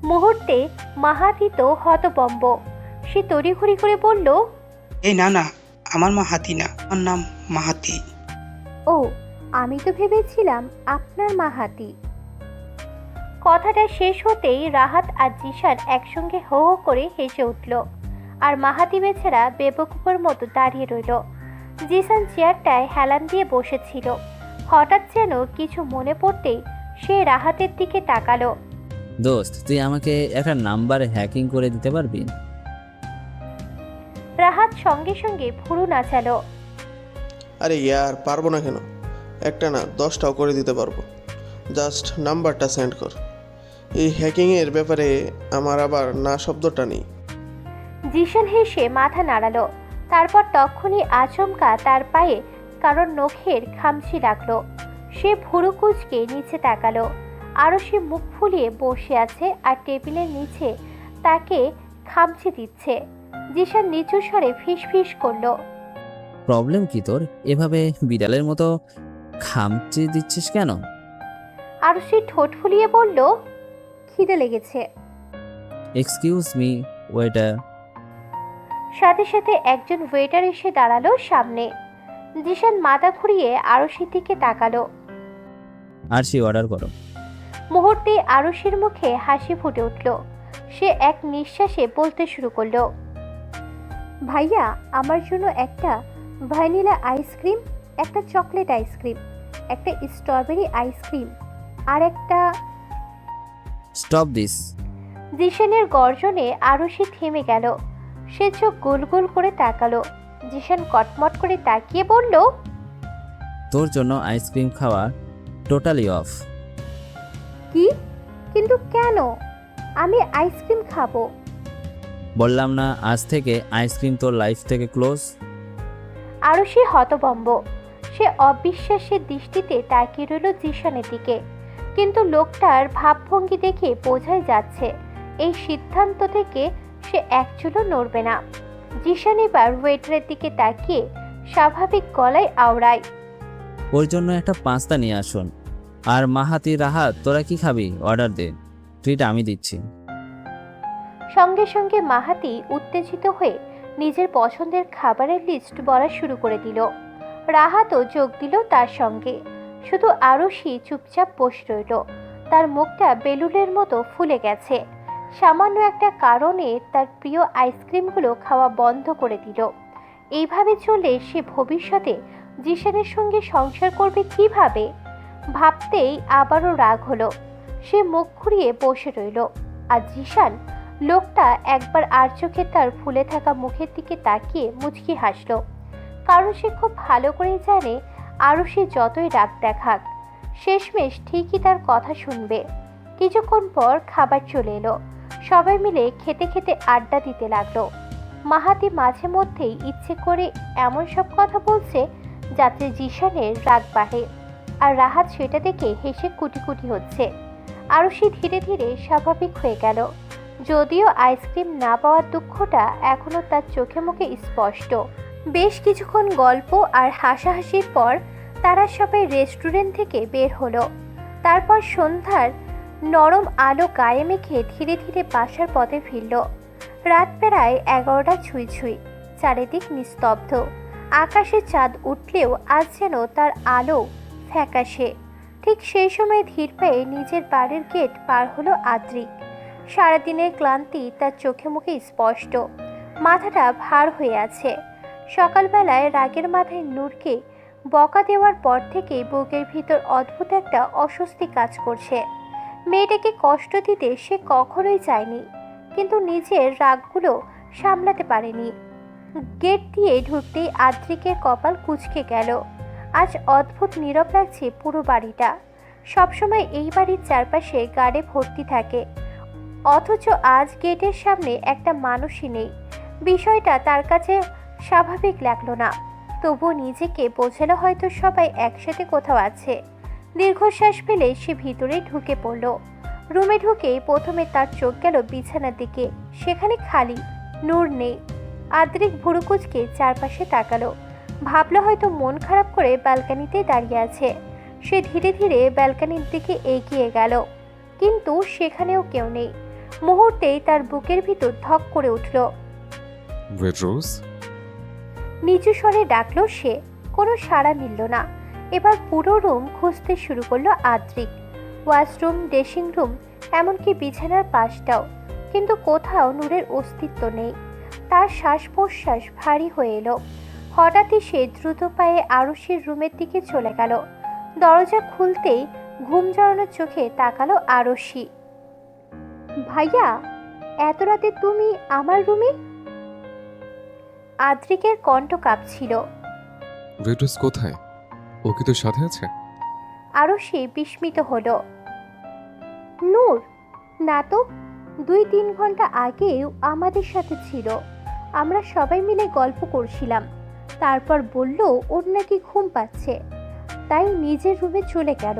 মুহূর্তে মাহাতি তো হতবম্ব। সে তড়িঘড়ি করে বলল, এই না, আমার মা হাতি না, আমার নাম মাহাতি। ও, আমি তো ভেবেছিলাম আপনার মা হাতি। কথাটা শেষ হতেই রাহাত আর জিশান একসঙ্গে হো হো করে হেসে উঠল। আর মাহাতি বেচারা বেবকুফের মতো দাঁড়িয়ে রইল। জিশান চেয়ারটায় হেলান দিয়ে বসেছিল। হঠাৎ যেন কিছু মনে পড়তেই সে রাহাতের দিকে তাকালো। দোস্ত, তুই আমাকে একটা নাম্বার হ্যাকিং করে দিতে পারবি? রাহাত সঙ্গে সঙ্গে ভুরু নাচালো। আরে ইয়ার, পারবো না কেন? একটা না 10টাও করে দিতে পারবো। জাস্ট নাম্বারটা সেন্ড কর। এই হ্যাকিংয়ের ব্যাপারে আমার আবার না শব্দটা নেই। জিশান হেসে মাথা নাড়ালো। তারপর তখনই আচমকা তার পায়ে কারণ নখের খামচি লাগলো। সে ভুরু কুঁচকে নিচে তাকালো। আরও সে মুখ ফুলিয়ে বসে আছে আর টেবিলের নিচে তাকে খামচি দিচ্ছে। জিশান নিচু স্বরে ফিস ফিস করলো, প্রবলেম কি তোর? এভাবে বিড়ালের মতো খামচি দিচ্ছিস কেন? আরও সে ঠোঁট ফুলিয়ে বলল, খিদে লেগেছে। Excuse me waiter. সাথে সাথে একজন ওয়েটার এসে দাঁড়ালো সামনে। জিশান মাথা ঘুরিয়ে আরুষির দিকে তাকালো। আরশি, অর্ডার করো। মুহূর্তে আরুষির মুখে হাসি ফুটে উঠল। সে এক নিঃশ্বাসে বলতে শুরু করলো, ভাইয়া, আমার জন্য একটা ভ্যানিলা আইসক্রিম, একটা চকলেট আইসক্রিম, একটা স্ট্রবেরি আইসক্রিম আর একটা। Stop this. জিশানের গর্জনে আরুষি থেমে গেল। সে চোখ গোল গোল করে তাকালো। জিশান কটমট করে তাকিয়ে বলল, তোর জন্য আইসক্রিম খাওয়া টোটালি অফ। কি? কিন্তু কেন? আমি আইসক্রিম খাবো। বললাম না আজ থেকে আইসক্রিম তোর লাইফ থেকে ক্লোজ। আরুষি হতভম্ব। সে অবিশ্বাসের দৃষ্টিতে তাকিয়ে রইল জিশানের দিকে। কিন্তু লোকটার ভাবভঙ্গি দেখে বোঝাই যাচ্ছে এই সিদ্ধান্ত থেকে সে এক চুলও নড়বে না। জিশান এবার ওয়েটারের দিকে তাকিয়ে স্বাভাবিক গলায় আওড়ায়, ওর জন্য একটা পাস্তা নিয়ে আসুন। আর মাহাতি, রাহাত, তোরা কি খাবি? অর্ডার দে, ট্রিট আমি দিচ্ছি। সঙ্গে সঙ্গে মাহাতি উত্তেজিত হয়ে নিজের পছন্দের খাবারের লিস্ট বলা শুরু করে দিল। রাহাতও যোগ দিল তার সঙ্গে। শুধু আরুষি চুপচাপ বসে রইল। তার মুখটা বেলুনের মতো ফুলে গেছে। সামান্য একটা কারণে তার প্রিয় আইসক্রিমগুলো খাওয়া বন্ধ করে দিল। এইভাবে চললে সে ভবিষ্যতে জিশানের সঙ্গে সংসার করবে কিভাবে? ভাবতেই আবারও রাগ হলো। সে মুখ ঘুরিয়ে বসে রইল। আর জিশান লোকটা একবার আর চোখে তার ফুলে থাকা মুখের দিকে তাকিয়ে মুচকি হাসল। কারণ সে খুব ভালো করেই জানে আরুষি যতই রাগ দেখাক, শেষমেশ ঠিকই তার কথা শুনবে। কিছুক্ষণ পর খাবার চলে এলো। সবাই মিলে খেতে খেতে আড্ডা দিতে লাগলো। মাহাতি মাঝে মধ্যেই ইচ্ছে করে এমন সব কথা বলছে যাতে জিশানের রাগ বাড়ে। আর রাহাত সেটা দেখে হেসে কুটি কুটি হচ্ছে। আরুষি ধীরে ধীরে স্বাভাবিক হয়ে গেল। যদিও আইসক্রিম না পাওয়ার দুঃখটা এখনো তার চোখে মুখে স্পষ্ট। বেশ কিছুক্ষণ গল্প আর হাসাহাসির পর তারা সবাই রেস্টুরেন্ট থেকে বের হলো। তারপর সন্ধ্যার নরম আলো গায়ে মেখে ধীরে ধীরে বাসার পথে ফিরল। রাত প্রায় 11টা ছুঁই ছুঁই, চারিদিক নিস্তব্ধ। আকাশে চাঁদ উঠলেও আজ যেন তার আলো ফ্যাকাশে। ঠিক সেই সময় ধীর পায়ে নিজের বাড়ির গেট পার হলো আদ্রিক। সারাদিনের ক্লান্তি তার চোখে মুখে স্পষ্ট, মাথাটা ভার হয়ে আছে। সকালবেলায় রাগের মাথায় নূরকে বকা দেওয়ার পর থেকেই বুকের ভিতর অদ্ভুত একটা অস্বস্তি কাজ করছে। মেয়েটাকে কষ্ট দিতে সে কখনোই চায়নি, কিন্তু নিজের রাগগুলো সামলাতে পারেনি। গেট দিয়ে ঢুকতেই আদ্রিকের কপাল কুঁচকে গেল। আজ অদ্ভুত নীরব লাগছে পুরো বাড়িটা। সবসময় এই বাড়ির চারপাশে গাড়ে ভর্তি থাকে, অথচ আজ গেটের সামনে একটা মানুষই নেই। বিষয়টা তার কাছে স্বাভাবিক লাগলো না। তবুও নিজেকে বোঝালো হয়তো সবাই একসাথে কোথাও আছে। দীর্ঘশ্বাস ফেলে সে ভিতরে ঢুকে পড়ল। রুমে ঢুকেই প্রথমে তার চোখ গেল বিছানার দিকে। সেখানে খালি, নূর নেই। আদ্রিক ভুরুকুচকে চারপাশে তাকালো, ভাবলো হয়তো মন খারাপ করে ব্যালকানিতে দাঁড়িয়ে আছে। সে ধীরে ধীরে ব্যালকানির দিকে এগিয়ে গেল, কিন্তু সেখানেও কেউ নেই। মুহূর্তেই তার বুকের ভিতর ধক করে উঠল। রেড রোজ, নিচু স্বরে ডাকলো সে। কোনো সাড়া মিলল না। এবার পুরো রুম খুঁজতে শুরু করলো আদ্রিক। ওয়াশরুম, ড্রেসিং রুম, এমনকি বিছানার পাশটাও, কিন্তু কোথাও নূরের অস্তিত্ব নেই। তার শ্বাস প্রশ্বাস ভারী হয়ে এলো। হঠাৎই সে দ্রুত পায়ে আরুষির রুমের দিকে চলে গেল। দরজা খুলতেই ঘুম জড়ানো চোখে তাকালো আরুষি। ভাইয়া, এত রাতে তুমি আমার রুমে? আদ্রিকের কণ্ঠ কাঁপছিল। রেড রোজ কোথায়? ও কি তোর সাথে আছে? আরুষি বিস্মিত হলো। নূর না তো, 2-3 ঘন্টা আগেও আমাদের সাথে ছিল। আমরা সবাই মিলে গল্প করছিলাম। তারপর বলল ওর নাকি ঘুম পাচ্ছে, তাই নিজের রুমে চলে গেল।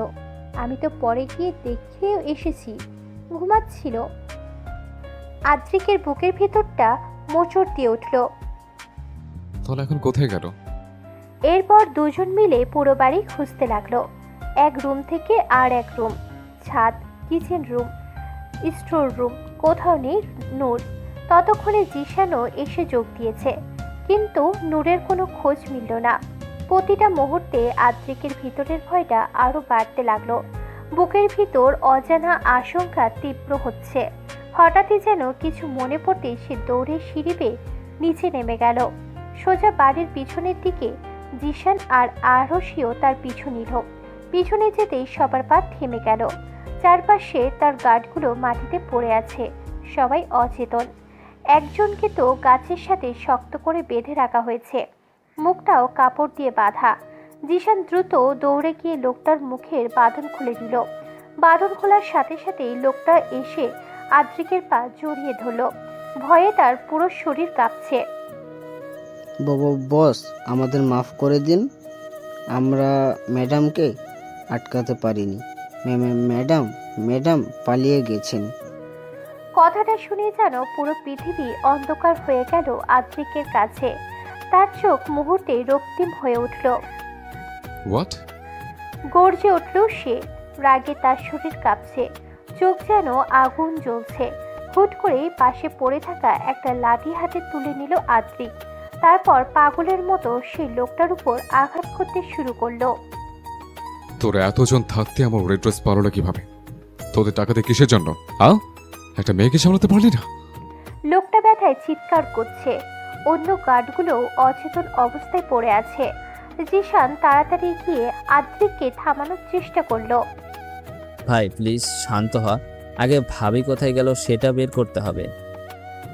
আমি তো পরে গিয়ে দেখেও এসেছি, ঘুমাচ্ছিল। আদ্রিকের বুকের ভিতরটা মোচড় দিয়ে উঠল। তাহলে এখন কোথায় গেল? এরপর দুজন মিলে পুরো বাড়ি খুঁজতে লাগলো। এক রুম থেকে আর এক রুম, ছাদ, কিচেন রুম, স্টোর রুম, কোথাও নেই নূর। ততক্ষণে জিশানও এসে যোগ দিয়েছে, কিন্তু নূরের কোনো খোঁজ মিলল না। প্রতিটা মুহূর্তে আদ্রিকের ভিতরের ভয়টা আরো বাড়তে লাগলো। বুকের ভিতর অজানা আশঙ্কা তীব্র হচ্ছে। হঠাৎই যেন কিছু মনে পড়তে সে দৌড়ে সিঁড়ি বেয়ে নিচে নেমে গেল। সোজা বাড়ির পিছনের দিকে। জিশান আর আরশিও তার পিছু নিল। পিছনে যেতেই সবার পা থেমে গেল। চারপাশে তার গার্ডগুলো মাটিতে পড়ে আছে, সবাই অচেতন। একজনকে তো গাছের সাথে শক্ত করে বেঁধে রাখা হয়েছে, মুখটাও কাপড় দিয়ে বাঁধা। জিশান দ্রুত দৌড়ে গিয়ে লোকটার মুখের বাঁধন খুলে দিল। বাঁধন খোলার সাথে সাথেই লোকটা এসে আদ্রিকের পা জড়িয়ে ধরল। ভয়ে তার পুরো শরীর কাঁপছে। বস, আমাদের মাফ করে দিন। আমরা ম্যাডামকে আটকাতে পারিনি। ম্যাডাম পালিয়ে গেছেন। কথাটা শুনে যেন পুরো পৃথিবী অন্ধকার হয়ে গেল আদ্রিকের কাছে। তার চোখ মুহূর্তে রক্তিম হয়ে উঠল। হোয়াট? গর্জে উঠল সে। রাগে তার শরীর কাঁপছে, চোখ যেন আগুন জ্বলছে। হুট করেই পাশে পড়ে থাকা একটা লাঠি হাতে তুলে নিল আদ্রিক। তারপর পাগলের মতো সেই লোকটার উপর আঘাত করতে শুরু করলো। তোরা এতজন থাকতে আমার রেড রোজ পারলো কিভাবে? তোদের টাকাতে কিসের জন্য? একটা মেয়েকে সামলাতে পারলি না? লোকটা ব্যথায় চিৎকার করছে। অন্য গার্ডগুলো অচেতন অবস্থায় পড়ে আছে। জিশান তাড়াতাড়ি গিয়ে আদ্রিককে থামানোর চেষ্টা করলো। ভাই প্লিজ শান্ত হ, আগে ভাবি কোথায় গেল সেটা বের করতে হবে।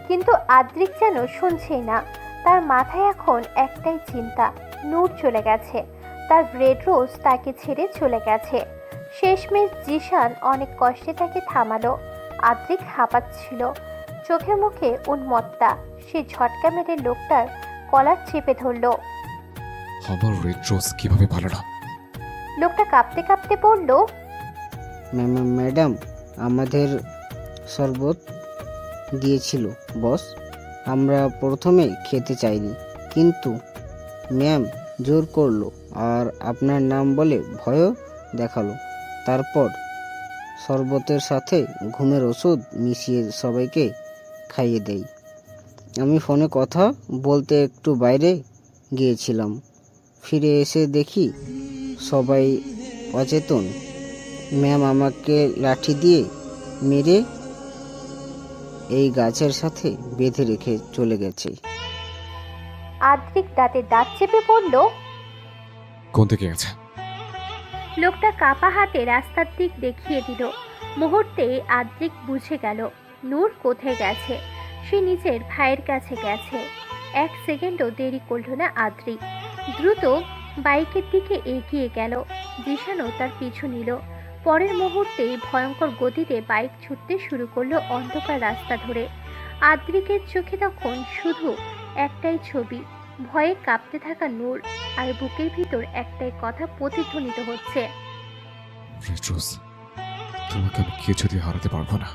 কিন্তু আদ্রিক যেন শুনছেই না। তার মাথায় এখন একটাই চিন্তা, নূর চলে গেছে, তার রেড রোজ তাকে ছেড়ে চলে গেছে। শেষমেশ জিশান অনেক কষ্টে তাকে থামালো। আদ্রিক হাঁপাচ্ছিল, চোখে মুখে উন্মত্তা। সে ঝটকা মেরে লোকটার কলার চেপে ধরল। আমার রেড রোজ কিভাবে ভালো না? লোকটা কাঁপতে কাঁপতে বলল, ম্যাডাম, আমাদের শরবত। দিয়েছিল বস। আমরা প্রথমে খেতে চাইনি, কিন্তু ম্যাম জোর করলো আর আপনার নাম বলে ভয়ও দেখালো। তারপর শরবতের সাথে ঘুমের ওষুধ মিশিয়ে সবাইকে খাইয়ে দেই। আমি ফোনে কথা বলতে একটু বাইরে গিয়েছিলাম, ফিরে এসে দেখি সবাই অচেতন। ম্যাম আমাকে লাঠি দিয়ে মেরে এই গাছের সাথে বেঁধে রেখে চলে গেছে। আদ্রিক দাঁতে দাঁত চেপে পড়ল। কোন দিকে গেছে? লোকটা কাপা হাতে রাস্তার দিক দেখিয়ে দিল। মুহূর্তে আদ্রিক বুঝে গেল নূর কোথায় গেছে। সে নিজের ভাইয়ের কাছে গেছে। 1 সেকেন্ডও দেরি করল না আদ্রিক। দ্রুত বাইকের দিকে এগিয়ে গেল। জিশানও তার পিছু নিল। পরের মুহূর্তেই ভয়ঙ্কর গতিতে বাইক ছুটতে শুরু করলো অন্ধকার রাস্তা ধরে। আদ্রিকের চোখে তখন শুধু একটাই ছবি, ভয়ে কাঁপতে থাকা নূর, আর বুকের ভিতর একটাই কথা প্রতিধ্বনিত হচ্ছে, রেড রোজ, তোমাকে আমি কিছুতেই হারাতে পারবো না।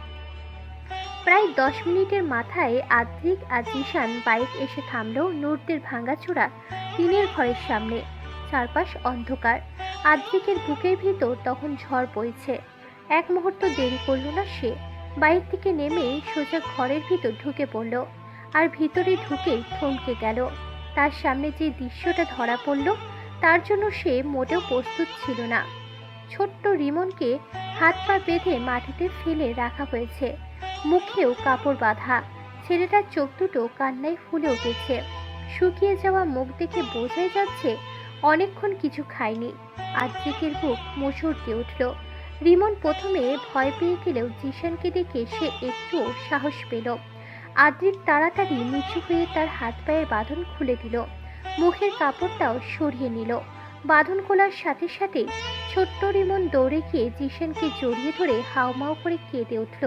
প্রায় 10 মিনিটের মাথায় আদ্রিক আর জিশান বাইক এসে থামলো নূরদের ভাঙাচোরা টিনের ঘরের সামনে। চারপাশ অন্ধকার। আদ্রিকের বুকের ভিতর তখন ঝড় বইছে। এক মুহূর্ত দেরি করল না সে। বাইক থেকে নেমে সোজা ঘরের ভিতর ঢুকে পড়ল। আর ভিতরে ঢুকেই থমকে গেল। তার সামনে যে দৃশ্যটা ধরা পড়ল তার জন্য সে মোটেও প্রস্তুত ছিল না। ছোট্ট রিমনকে হাত পা বেঁধে মাটিতে ফেলে রাখা হয়েছে, মুখেও কাপড় বাঁধা। ছেলেটার চোখ দুটো কান্নায় ফুলে উঠেছে। শুকিয়ে যাওয়া মুখ দেখে বোঝাই যাচ্ছে অনেকক্ষণ কিছু খায়নি। আদ্রিকের বুক মুচড় দিয়ে উঠল। রিমন প্রথমে ভয় পেয়ে গেলেও জিশানকে দেখে সে একটু সাহস পেল। আদ্রিক তাড়াতাড়ি নিচু হয়ে তার হাত পায়ের বাঁধন খুলে দিল, মুখের কাপড়টাও সরিয়ে নিল। বাঁধন খোলার সাথে সাথে ছোট্ট রিমন দৌড়ে গিয়ে জিশানকে জড়িয়ে ধরে হাউমাউ করে কেঁদে উঠল।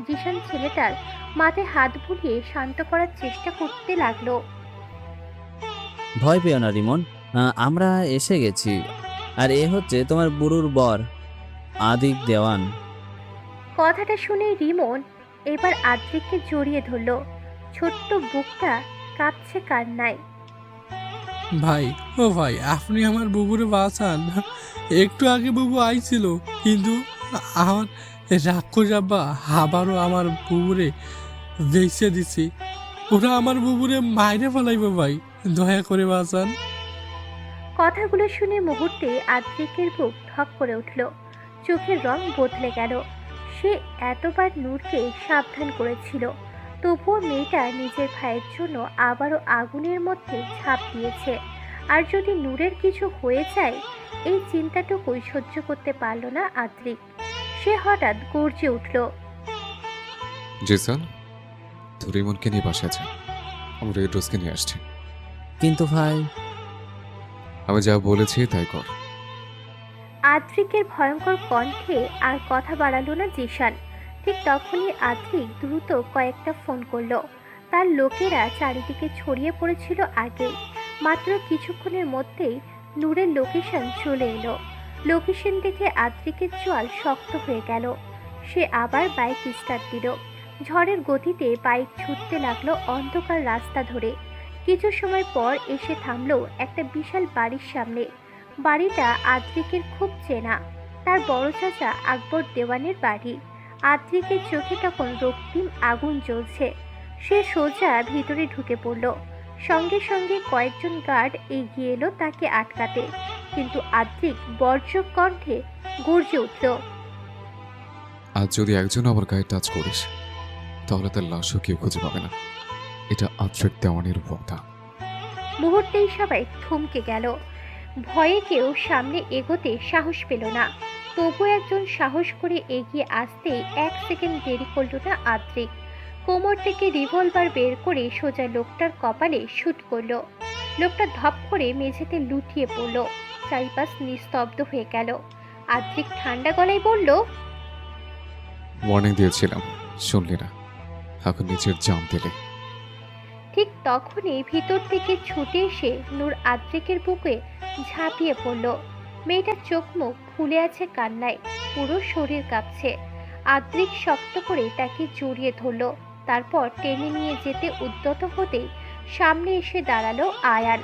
জিশান ছেলেটার মাথায় হাত বুলিয়ে শান্ত করার চেষ্টা করতে লাগলো। ভয় পেও না রিমন, আমরা এসে গেছি। আর এ হচ্ছে তোমার বুড়ুর বর, আদিক দেওয়ান। কথাটা শুনে রিমন এবার আদ্রিককে জড়িয়ে ধরল। ছোট্ট বুকটা কাঁপছে কান্নায়। ভাই, ও ভাই, আপনি আমার বুবুরে বাঁচান। একটু আগে বুবু আইছিল, কিন্তু আমার রাক্ষস আব্বা আবারও আমার বুবুরে বেঁচে দিছি। ওরা আমার বুবুরে মাইরে ফেলাইব ভাই, দয়া করে বাঁচান। কথাগুলো শুনে মুহূর্তে আদ্রিকের বুক ঠক করে উঠল। চোখের রং বদলে গেল। সে এতবার নূরকে সাবধান করেছিল, তবুও মেয়েটা নিজের ভাইয়ের জন্য আবারও আগুনের মধ্যে ঝাঁপ দিয়েছে। আর যদি নূরের কিছু হয়ে যায়, এই চিন্তাটুকুই সহ্য করতে পারল না আদ্রিক। সে হঠাৎ গর্জে উঠল। জিসান, তোর রিমনকে নিয়ে বাসায় যা, আমি রেড রোজকে নিয়ে আসছি। কিন্তু ভাই, আমি যা বলেছি তাই কর। আদ্রিকের ভয়ঙ্কর কণ্ঠে আর কথা বাড়ালো না জিশান। ঠিক তখনই আদ্রিক দ্রুত কয়েকটা ফোন করলো। তার লোকেরা চারিদিকে ছড়িয়ে পড়েছিল আগেই। মাত্র কিছুক্ষণের মধ্যেই নূরের লোকেশন চলে এলো। লোকেশন দেখে আদ্রিকের চোয়াল শক্ত হয়ে গেল। সে আবার বাইক স্টার্ট দিল। ঝড়ের গতিতে বাইক ছুটতে লাগলো অন্ধকার রাস্তা ধরে। কিছু সময় পর এসে থামলো একটা বিশাল বাড়ির সামনে। বাড়িটা আদ্রিকের খুব চেনা, তার বড় চাচা আকবর দেওয়ানের বাড়ি। আদ্রিকের চোখে তখন রক্তিম আগুন জ্বলছে। সে সোজা ভিতরে ঢুকে পড়ল। সঙ্গে সঙ্গে কয়েকজন গার্ড এগিয়ে এলো তাকে আটকাতে, কিন্তু আদ্রিক বর্জ্য কণ্ঠে গর্জে উঠল। আজ যদি একজন আমার গায়ে টাচ করিস, তাহলে তার লাশও কেউ খুঁজে পাবে না। এটা আদ্রিক দেওয়ানের কথা। মুহূর্তেই সবাই থমকে গেল। ভয়ে কেউ সামনে এগোতে সাহস পেল না। তবু একজন সাহস করে এগিয়ে আসতেই 1 সেকেন্ড দেরি করল না আদ্রিক। কোমর থেকে রিভলভার বের করে সোজা লোকটার কপালে শুট করল। লোকটা ধপ করে মেঝেতে লুটিয়ে পড়ল। চারিপাশ নিস্তব্ধ হয়ে গেল। আদ্রিক ঠান্ডা গলায় বলল, ওয়ার্নিং দিয়েছিলাম, শুনলি না, এখন নিজের জান দিলে। ঠিক তখনই ভিতর থেকে ছুটে এসে নূর আদ্রিকের বুকে ঝাঁপিয়ে পড়ল। মেয়েটার চোখ মুখ ফুলে আছে কান্নায়, পুরো শরীর কাঁপছে। আদ্রিক শক্ত করে তাকে জড়িয়ে ধরল। তারপর টেনে নিয়ে যেতে উদ্যত হতেই সামনে এসে দাঁড়ালো আয়ান,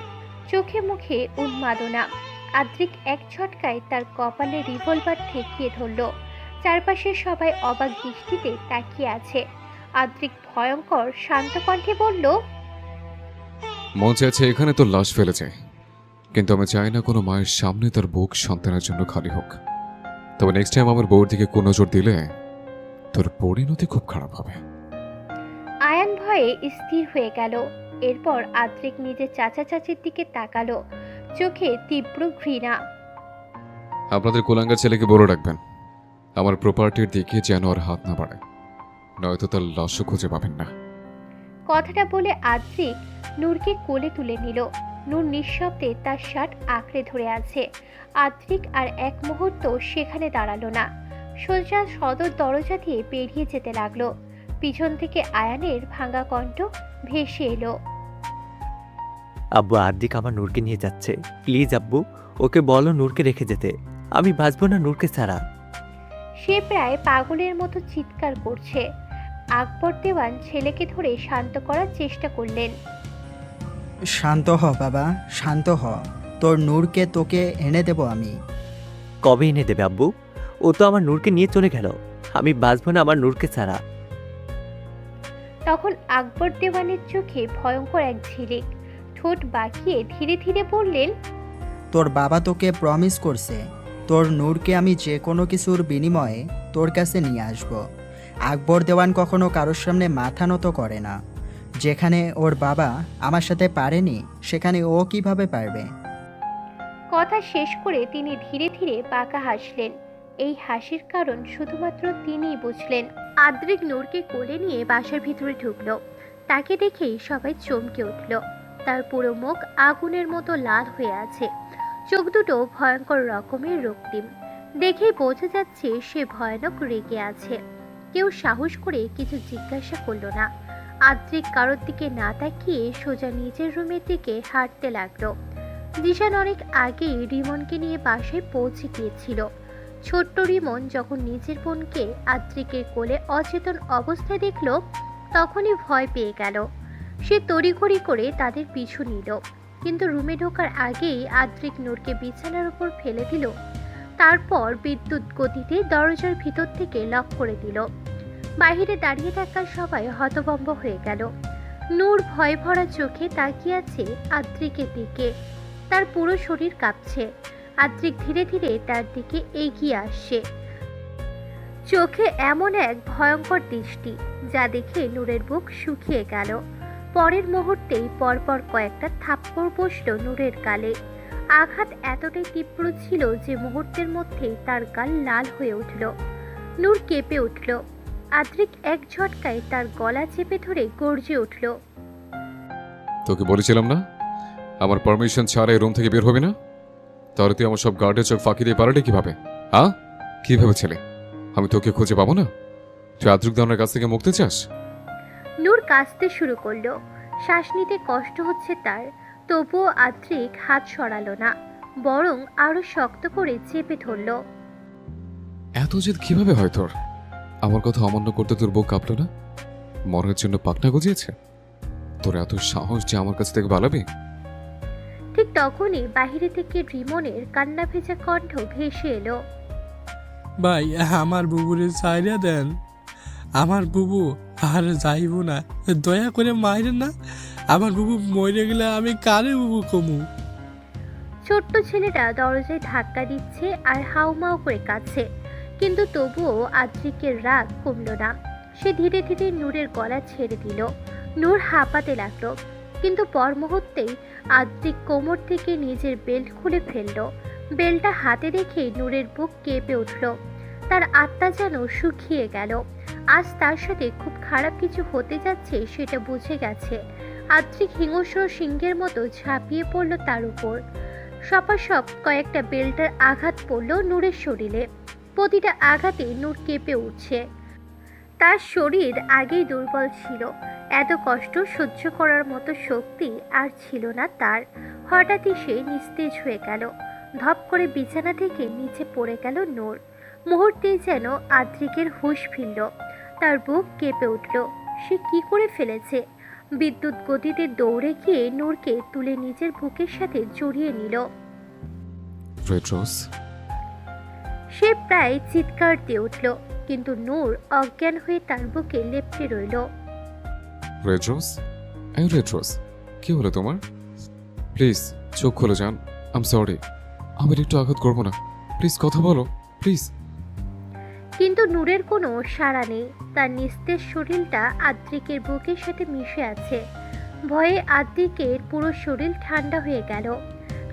চোখে মুখে উন্মাদনা। আদ্রিক এক ঝটকায় তার কপালে রিভলভার ঠেকিয়ে ধরল। চারপাশে সবাই অবাক দৃষ্টিতে তাকিয়ে আছে। আদ্রিক ভয়ঙ্কর শান্ত কণ্ঠে বলল, মন চাইছে এখানে তোর লাশ ফেলে যায়, কিন্তু আমি চাই না কোনো মায়ের সামনে তার বুক সন্তানের জন্য খালি হোক। তবে নেক্সট টাইম আমার বউর দিকে কোন নজর দিলে তোর পরিণতি খুব খারাপ হবে। আয়ান ভয়ে স্থির হয়ে গেল। এরপর আদ্রিক নিজের চাচা চাচির দিকে তাকালো, চোখে তীব্র ঘৃণা। আপনাদের কোলাঙ্গার ছেলেকে বড় রাখবেন, আমার প্রপার্টির দিকে যেন আর হাত না বাড়ে, নয়তো তার লাশও খুঁজে পাবেন না। কথাটা বলে আদ্রিক নূরকে কোলে তুলে নিল। নূর নিঃশব্দে তার শার্ট আঁকড়ে ধরে আছে। আদ্রিক আর এক মুহূর্ত সেখানে দাঁড়ালো না, সোজা সদর দরজা দিয়ে বেরিয়ে যেতে লাগলো। পিছন থেকে আয়ানের ভাঙা কণ্ঠ ভেসে এলো, আব্বু আদ্রিক আমার নূরকে নিয়ে যাচ্ছে, প্লিজ আব্বু ওকে বলো নূরকে রেখে যেতে, আমি বাঁচবো না নূরকে ছাড়া। সে প্রায় পাগলের মতো চিৎকার করছে। আকবর দেওয়ান ছেলেকে ধরে শান্ত করার চেষ্টা করলেন। শান্ত হ বাবা, শান্ত হ, তোর নূরকে তোকে এনে দেব আমি। কবে এনে দেবে আব্বু? ও তো আমার নূরকে নিয়ে চলে গেল, আমি বাঁচবো না আমার নূরকে ছাড়া। তখন আকবর দেওয়ানের চোখে ভয়ঙ্কর এক ঝিলিক। ঠোঁট বাঁকিয়ে ধীরে ধীরে বললেন, তোর বাবা তোকে প্রমিস করছে, তোর নূরকে আমি যে কোনো কিছুর বিনিময়ে তোর কাছে নিয়ে আসব। আকবর দেওয়ান কখনো কারোর সামনে মাথা নত করে না। যেখানে ওর বাবা আমার সাথে পারেনি, সেখানে ও কিভাবে পারবে? কথা শেষ করে তিনি ধীরে ধীরে বাঁকা হাসলেন। এই হাসির কারণ শুধুমাত্র তিনিই বুঝলেন। আদ্রিক নূরকে কোলে নিয়ে বাসার ভিতরে ঢুকলো। তাকে দেখেই সবাই চমকে উঠল। তার পুরো মুখ আগুনের মতো লাল হয়ে আছে, চোখ দুটো ভয়ঙ্কর রকমের রক্তিম। দেখেই বোঝা যাচ্ছে সে ভয়ানক রেগে আছে। কেউ সাহস করে কিছু জিজ্ঞাসা করলো না। আদ্রিক কারোর দিকে না তাকিয়ে সোজা নিজের রুমের দিকে হাঁটতে লাগলো। জিশান অনেক আগেই রিমনকে নিয়ে বাসায় পৌঁছে গিয়েছিল। ছোট্ট রিমন যখন নিজের বোনকে আদ্রিকের কোলে অচেতন অবস্থায় দেখল, তখনই ভয় পেয়ে গেল। সে তড়িঘড়ি করে তাদের পিছু নিল, কিন্তু রুমে ঢোকার আগেই আদ্রিক নূরকে বিছানার উপর ফেলে দিল। তারপর বিদ্যুৎ গতিতে দরজার ভিতর থেকে লক করে দিল। বাহিরে দাঁড়িয়ে থাকা সবাই হতভম্ব হয়ে গেল। নূর ভয় ভরা চোখে তাকিয়ে আছে আদ্রিকের দিকে। তার পুরো শরীর কাঁপছে। আদ্রিক ধীরে ধীরে তার দিকে এগিয়ে আসছে, চোখে এমন এক ভয়ঙ্কর দৃষ্টি যা দেখে নূরের বুক শুকিয়ে গেল। পরের মুহূর্তেই পরপর কয়েকটা থাপ্পড় বসল নূরের গালে। আঘাত এতটাই তীব্র ছিল যে মুহূর্তের মধ্যেই তার গাল লাল হয়ে উঠল। নূর কেঁপে উঠল। আদ্রিক এক ঝটকায় তার গলা চেপে ধরে গর্জে উঠল, তোকে বলেছিলাম না আমার পারমিশন ছাড়া এই রুম থেকে বের হবে না? তাহলে তুই আমার সব গার্ডের চোখ ফাঁকি দিয়ে পারলে কিভাবে? হ্যাঁ, কি ভেবেছিলে আমি তোকে খুঁজে পাবো না? তুই আদ্রিক দেওয়ানের কাছ থেকে মুক্তি চাস? নূর কাঁদতে শুরু করলো। শ্বাস নিতে কষ্ট হচ্ছে তার, তবুও আদ্রিক হাত সরালো না, বরং আরো শক্ত করে চেপে ধরল। এত জেদ কিভাবে হয় তোর? আমার কথা অমান্য করতে তোর বুক কাঁপলো না? মরার জন্য পাকনা গজিয়েছে তোর? এত সাহস যে আমার কাছ থেকে পালাবি? ঠিক তখনই বাহিরে থেকে রিমনের কান্না ভেজা কণ্ঠ ভেসে এলো, ভাই আমার বুবুরে ছাইরা দেন, আমার বুবু আর যাইব না, দয়া করে মাইরেন না, আমার বুবু মরে গেলে আমি কারে বুবু কমু? ছোট্ট ছেলেটা দরজায় ধাক্কা দিচ্ছে আর হাউমাউ করে কাঁদছে, কিন্তু তবুও আদ্রিকের রাগ কমল না। সে ধীরে ধীরে নূরের গলা ছেড়ে দিল। নূর হাঁপাতে লাগলো, কিন্তু পর মুহূর্তেই আদ্রিক কোমর থেকে নিজের বেল্ট খুলে ফেলল। বেলটা হাতে রেখেই নূরের বুক কেঁপে উঠল। তার আত্মা যেন শুকিয়ে গেল। আজ তার সাথে খুব খারাপ কিছু হতে যাচ্ছে সেটা বুঝে গেছে। আদ্রিক হিংস্র সিংহের মতো ঝাঁপিয়ে পড়ল তার উপর। সপাসপ কয়েকটা বেল্টের আঘাত পড়ল নূরের শরীরে। প্রতিটা আঘাতে নূর কেঁপে উঠছে। তার শরীর আগেই দুর্বল ছিল, এত কষ্ট সহ্য করার মতো শক্তি আর ছিল না তার। হঠাৎই সে নিস্তেজ হয়ে গেল। ধপ করে বিছানা থেকে নিচে পড়ে গেল নূর। মুহূর্তেই যেন আদ্রিকের হুঁশ ফিরল। তার বুক কেঁপে উঠল। সে কি করে ফেলেছে। বিদ্যুৎ গতিতে দৌড়ে গিয়ে নূরকে তুলে নিজের বুকের সাথে জড়িয়ে নিল। রেড রোজ, সে প্রায় চিৎকার দিয়ে উঠল, কিন্তু নূর অজ্ঞান হয়ে তার বুকে লেপ্টে রইল। রেড রোজ, এই রেড রোজ, কি হলো তোমার? প্লিজ চোখ খুলে যান। আম সরি, আমি একটু আঘাত করবো না, প্লিজ কথা বলো, প্লিজ। কিন্তু নূরের কোনো সাড়া নেই। তার নিস্তেজ শরীরটা আদ্রিকের বুকের সাথে মিশে আছে। ভয়ে আদ্রিকের পুরো শরীর ঠান্ডা হয়ে গেল।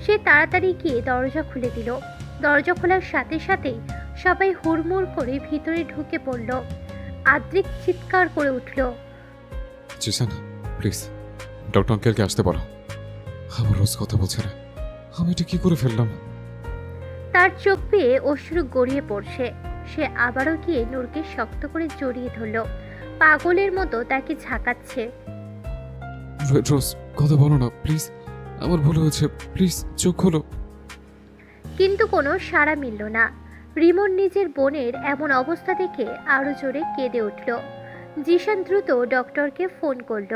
সে তাড়াতাড়ি গিয়ে দরজা খুলে দিল। দরজা খোলার সাথে সাথেই সবাই হুড়মুড় করে ভিতরে ঢুকে পড়ল। আদ্রিক চিৎকার করে উঠল, জিসান প্লিজ ডক্টর আঙ্কেলকে আসতে বলো। আমার রোজ কথা বলছে না, আমি এটা কি করে ফেললাম? তার চোখ বেয়ে অশ্রু গড়িয়ে পড়ছে। সে আবারও গিয়ে নূরকে শক্ত করে জড়িয়ে ধরল, পাগলের মতো তাকে ঝাঁকাচ্ছে। রেড রোজ কথা বলো না প্লিজ, আমার ভুল হয়েছে, প্লিজ চোখ খোলো। কিন্তু কোনো সাড়া মিলল না। রিমন নিজের বোনের এমন অবস্থা দেখে আরো জোরে কেঁদে উঠল। জিশান দ্রুত ডক্টরকে ফোন করল।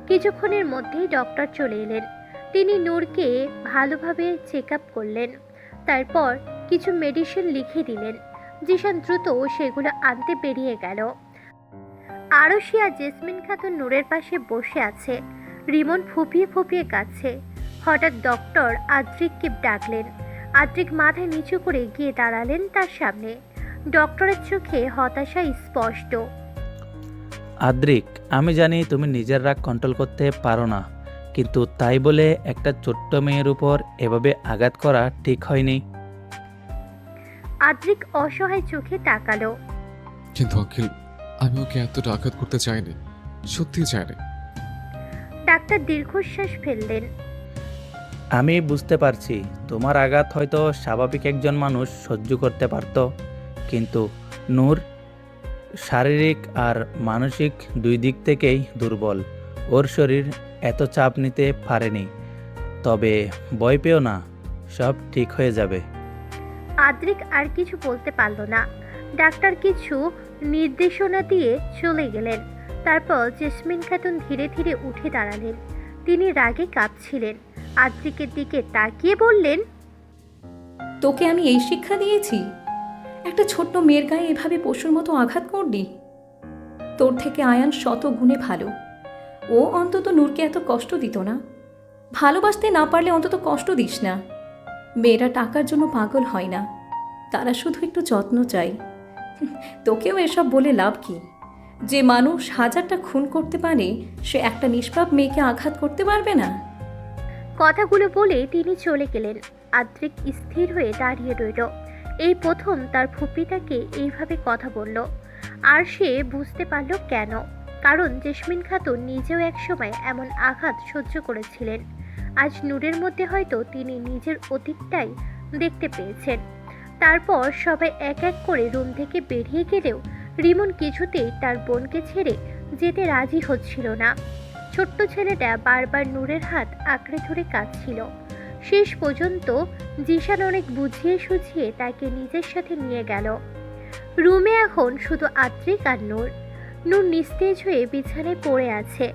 কিছুক্ষণের মধ্যেই ডক্টর চলে এলেন। তিনি নূরকে ভালোভাবে চেক আপ করলেন, তারপর কিছু মেডিসিন লিখে দিলেন। জিশান দ্রুত সেগুলো আনতে বেরিয়ে গেল। আরশি আর জেসমিন খাতুন নূরের পাশে বসে আছে। রিমন ফুপিয়ে ফুপিয়ে কাঁদছে। হঠাৎ ডক্টর আদ্রিককে ডাকলেন। আদ্রিক মাথা নিচু করে গিয়ে দাঁড়ালেন তার সামনে। ডক্টরের চোখে হতাশা স্পষ্ট। আদ্রিক, আমি জানি তুমি নিজের রাগ কন্ট্রোল করতে পারো না, কিন্তু তাই বলে একটা ছোট্ট মেয়ের উপর এভাবে আঘাত করা ঠিক হয়নি। আদ্রিক অসহায় চোখে তাকালো। কিন্তু আঙ্কেল, আমি ওকে এতটা আঘাত করতে চাইনি, সত্যি চাইনি। ডাক্তার দীর্ঘশ্বাস ফেললেন। আমি বুঝতে পারছি তোমার আঘাত হয়তো স্বাভাবিক একজন মানুষ সহ্য করতে পারত, কিন্তু নূর শারীরিক আর মানসিক দুই দিক থেকেই দুর্বল। ওর শরীর এত চাপ নিতে পারেনি। তবে ভয় পেও না, সব ঠিক হয়ে যাবে। আদ্রিক আর কিছু বলতে পারল না। ডাক্তার কিছু নির্দেশনা দিয়ে চলে গেলেন। তারপর জেসমিন খাতুন ধীরে ধীরে উঠে দাঁড়ালেন। তিনি রাগে কাঁপছিলেন। আদ্রিকের দিকে তাকিয়ে বললেন, তোকে আমি এই শিক্ষা দিয়েছি? একটা ছোট্ট মেয়ের গায়ে এভাবে পশুর মতো আঘাত করলি? তোর থেকে আয়ান শত গুণে ভালো। ও অন্তত নূরকে এত কষ্ট দিত না। ভালোবাসতে না পারলে অন্তত কষ্ট দিস না। মেয়েরা টাকার জন্য পাগল হয় না, তারা শুধু একটু যত্ন চায়। তোকেও এসব বলে লাভ কি? যে মানুষ হাজারটা খুন করতে পারে, সে একটা নিষ্পাপ মেয়েকে আঘাত করতে পারবে না? কথাগুলো বলে তিনি চলে গেলেন। আদ্রিক স্থির হয়ে দাঁড়িয়ে রইল। এই প্রথম তার ফুপি তাকে এইভাবে কথা বলল। আর সে বুঝতে পারল কেন। কারণ জেসমিন খাতুন নিজেও একসময় এমন আঘাত সহ্য করেছিলেন। আজ নূরের মধ্যে হয়তো তিনি নিজের অতীতটাই দেখতে পেয়েছেন। তারপর সবাই এক এক করে রুম থেকে বেরিয়ে গেলেও রিমন কিছুতেই তার বোনকে ছেড়ে যেতে রাজি হচ্ছিল না। ছোট্ট ছেলেটা বারবার নূরের হাত আঁকড়ে ধরে কাঁদছিল। শেষ পর্যন্ত জিশান অনেক বুঝিয়ে সুঝিয়ে তাকে নিজের সাথে নিয়ে গেল। রুমে এখন শুধু আদ্রিক আর নূর। নূর নিস্তেজ হয়ে বিছানায় পড়ে আছে।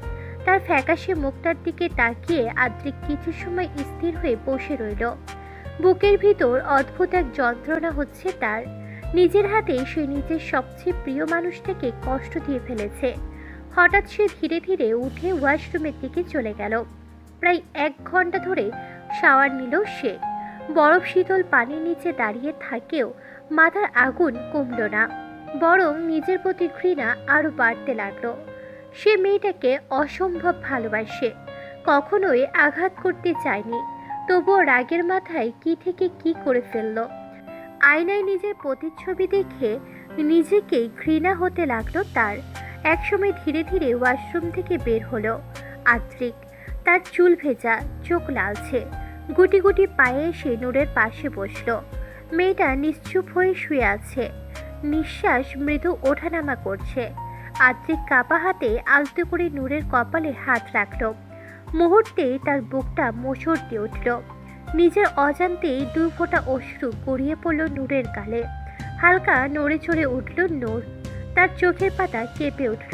তার ফ্যাকাশে মুখটার দিকে তাকিয়ে আদ্রিক কিছু সময় স্থির হয়ে বসে রইল। বুকের ভিতর অদ্ভুত এক যন্ত্রণা হচ্ছে তার। নিজের হাতে সে নিজের সবচেয়ে প্রিয় মানুষটাকে কষ্ট দিয়ে ফেলেছে। হঠাৎ সে ধীরে ধীরে উঠে ওয়াশরুমের দিকে চলে গেল। প্রায় 1 ঘন্টা ধরে শাওয়ার নিল সে। বরফ শীতল পানির নিচে দাঁড়িয়ে থাকেও মাথার আগুন কমল না, বরং নিজের প্রতি ঘৃণা আরো বাড়তে লাগলো। সে মেয়েটাকে অসম্ভব ভালোবাসে, কখনোই আঘাত করতে চায়নি। তবুও রাগের মাথায় কি থেকে কি করে ফেলল। আয়নায় নিজের প্রতিচ্ছবি দেখে নিজেকেই ঘৃণা হতে লাগলো তার। একসময় ধীরে ধীরে ওয়াশরুম থেকে বের হলো আদ্রিক। তার চুল ভেজা, চোখ লালছে। গুটি গুটি পায়ে এসে নূরের পাশে বসলো। মেয়েটা নিশ্চুপ হয়ে শুয়ে আছে, নিঃশ্বাস মৃদু ওঠানামা করছে। আদ্রিক কাপা হাতে আলতো করে নূরের কপালে হাত রাখল। মুহূর্তেই তার বুকটা মোচড় দিয়ে উঠল। নিজের অজান্তেই 2 ফোঁটা অশ্রু গড়িয়ে পড়ল নূরের গালে। হালকা নড়ে চড়ে উঠল নূর। তার চোখের পাতা কেঁপে উঠল।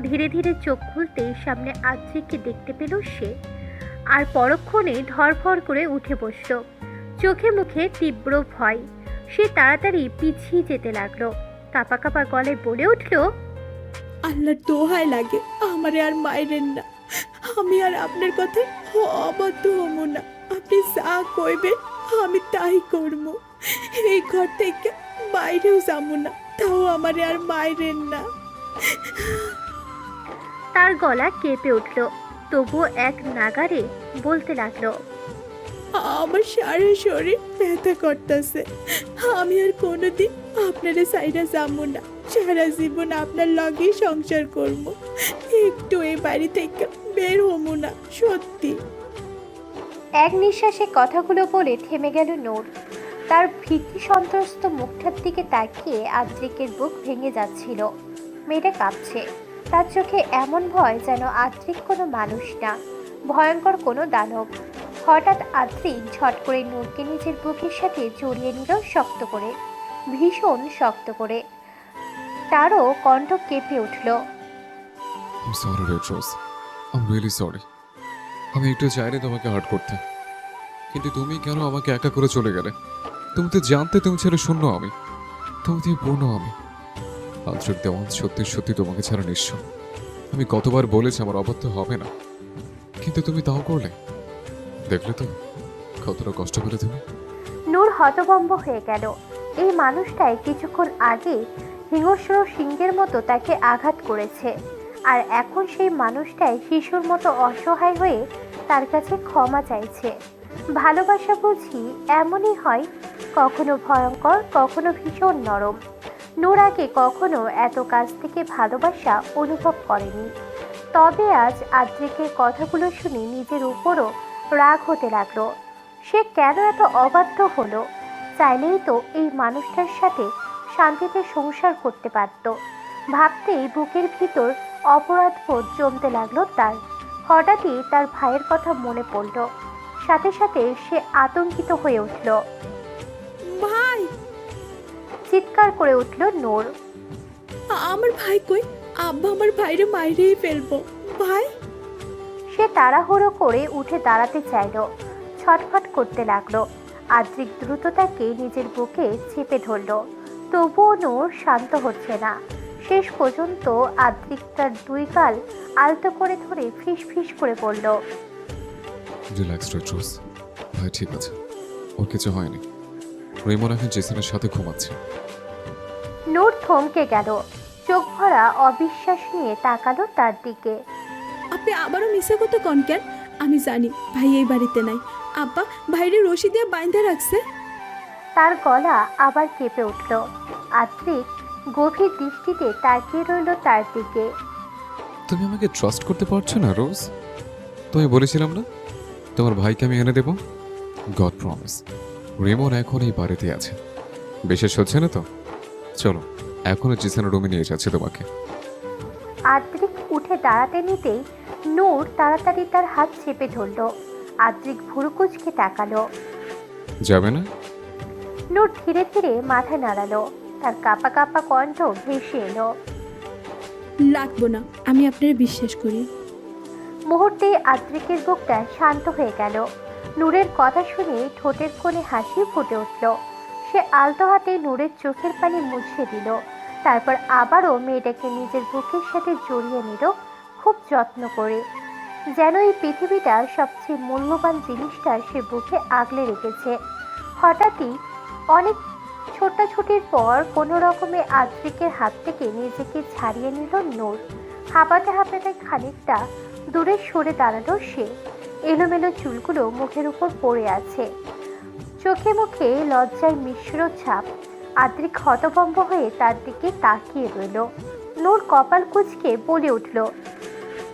ধীরে ধীরে চোখ খুলতেই সামনে আদ্রিককে দেখতে পেল সে। আর পরক্ষণে ধরফর করে উঠে বসল, চোখে মুখে তীব্র ভয়। সে তাড়াতাড়ি পিছিয়ে যেতে লাগলো, কাঁপা কাঁপা গলায় বলে উঠল, আল্লাহর দোহাই লাগে আমারে আর মাইরেন না। আমি আর আপনার কথায় অবাধ্য হবো না। আপনি যা কইবেন আমি তাই করব। এই ঘর থেকে বাইরেও যাবো না, তাও আমারে আর মাইরেন না। তার গলা কেঁপে উঠল, তবুও এক নাগারে বলতে লাগলো, আমার সারা শরীর ব্যথা করতেছে। আমি আর কোনোদিন আপনারে সাইডা যাবো না। সারা জীবন আপনার লগেই সংসার করব। একটু এই বাড়ি থেকে বের হবো না, সত্যি। এক নিঃশ্বাসে কথাগুলো বলে থেমে গেল নূর। তার ভীতি সন্ত্রস্ত মুখটার দিকে তাকিয়ে আদ্রিকের বুক ভেঙে যাচ্ছিল। মেয়েটা কাঁপছে, তার চোখে এমন ভয় যেন আদ্রিক কোনো মানুষ না, ভয়ঙ্কর কোনো দানব। হঠাৎ আদ্রিক ঝট করে নূরকে নিজের বুকের সাথে জড়িয়ে নিল শক্ত করে, ভীষণ শক্ত করে। তারও কণ্ঠ কেঁপে উঠল। I'm sorry, Red Rose. I'm really sorry. আমি একটু চাইনি তোমাকে হার্ট করতে, কিন্তু তুমি কেন আমাকে একা করে চলে গেলে? তুমি তো জানতে তুমি ছেড়ে শূন্য আমি, তুমি পূর্ণ আমি। আন্তরিক দেওয়ান সত্যি সত্যি তোমাকে ছাড়া নিঃস্ব। আমি কতবার বলেছি আমার অবাধ্য হবে না, কিন্তু তুমি তাও করলে। দেখলে তো কতটা কষ্ট করে তুমি। নূর হতভম্ব হয়ে গেল। এই মানুষটাই কিছুক্ষণ আগে হিংস্র সিংহের মতো তাকে আঘাত করেছে, আর এখন সেই মানুষটাই শিশুর মতো অসহায় হয়ে তার কাছে ক্ষমা চাইছে। ভালোবাসা বুঝি এমনই হয়, কখনো ভয়ঙ্কর, কখনো ভীষণ নরম। নূর আগে কখনো এত কাছ থেকে ভালোবাসা অনুভব করেনি। তবে আজ আদ্রিকের কথাগুলো শুনে নিজের উপরও রাগ হতে লাগলো। সে কেন এত অবাধ্য হলো? চাইলেই তো এই মানুষটার সাথে শান্তিতে সংসার করতে পারত। ভাবতেই বুকের ভিতর অপরাধবোধ জমতে লাগলো তার। হঠাৎই তার ভাইয়ের কথা মনে পড়ল, সাথে সাথে সে আতঙ্কিত হয়ে উঠল। ভাই! চিৎকার করে উঠল নূর। আমার ভাই কই? আব্বা আমার ভাইরে মাইরেই ফেলবো। ভাই! সে তাড়াহুড়ো করে উঠে দাঁড়াতে চাইল, ছটফট করতে লাগলো। আদ্রিক দ্রুত তাকে নিজের বুকে চেপে ধরল, তবুও নূর শান্ত হচ্ছে না। শেষ পর্যন্ত আদ্রিক তার দুই গাল আলতো করে ধরে ফিস ফিস করে বলল, রিল্যাক্স রেড রোজ, ভাই ঠিক আছে, ওর কিছু হয়নি। রেমন এখন জেসনের সাথে ঘুমাচ্ছে। নূর থমকে গেল, চোখ ভরা অবিশ্বাস নিয়ে তাকালো তার দিকে। আপনি আবারও মিশে কথা কন কেন? আমি জানি ভাই এই বাড়িতে নাই। আব্বা ভাইরে রশি দিয়ে বাইন্ধা রাখছে। তার গলা আবার কেঁপে উঠল। আদ্রিক গভীর দৃষ্টিতে তাকিয়ে রইল তার দিকে। তুমি আমাকে ট্রাস্ট করতে পারছো না রোজ? তুমি বলেছিলাম না তোমার ভাইকে আমি এনে দেব। গড প্রমিস, রেমন এখন এই বাড়িতে আছে। বিশেষ হচ্ছে না তো? চলো এখনো জিসানের রুমে নিয়ে যাচ্ছে তোমাকে। আদ্রিক উঠে দাঁড়াতে নিতেই নূর তাড়াতাড়ি তার হাত চেপে ধরল। আদ্রিক ভুরুকুচকে তাকালো। যাবে না? নূর ধীরে ধীরে মাথা নাড়ালো, তার কাঁপা কাঁপা কণ্ঠ ভেসে এলো, লাগবো না, আমি আপনার বিশ্বাস করি। মুহূর্তে আদ্রিকের বুকটা শান্ত হয়ে গেল। নূরের কথা শুনে ঠোঁটের কোণে হাসি ফুটে উঠল। সে আলতো হাতে নূরের চোখের পানি মুছিয়ে দিল, তারপর আবারও মেয়েটাকে নিজের বুকের সাথে জড়িয়ে নিল খুব যত্ন করে, যেন এই পৃথিবীটার সবচেয়ে মূল্যবান জিনিসটা সে বুকে আগলে রেখেছে। হঠাৎই অনেক ছোটাছুটির পর কোনো রকমে আদ্রিকের হাত থেকে নিজেকে ছাড়িয়ে নিল নূর। হাঁপাতে হাঁপাতে খানিকটা দূরে সরে দাঁড়ালো সে। এলোমেলো চুলগুলো মুখের উপর পড়ে আছে, চোখে মুখে লজ্জার মিশ্র ছাপ। আদ্রিক হতভম্ব হয়ে তার দিকে তাকিয়ে রইল। নূর কপাল কুঁচকে বলে উঠল,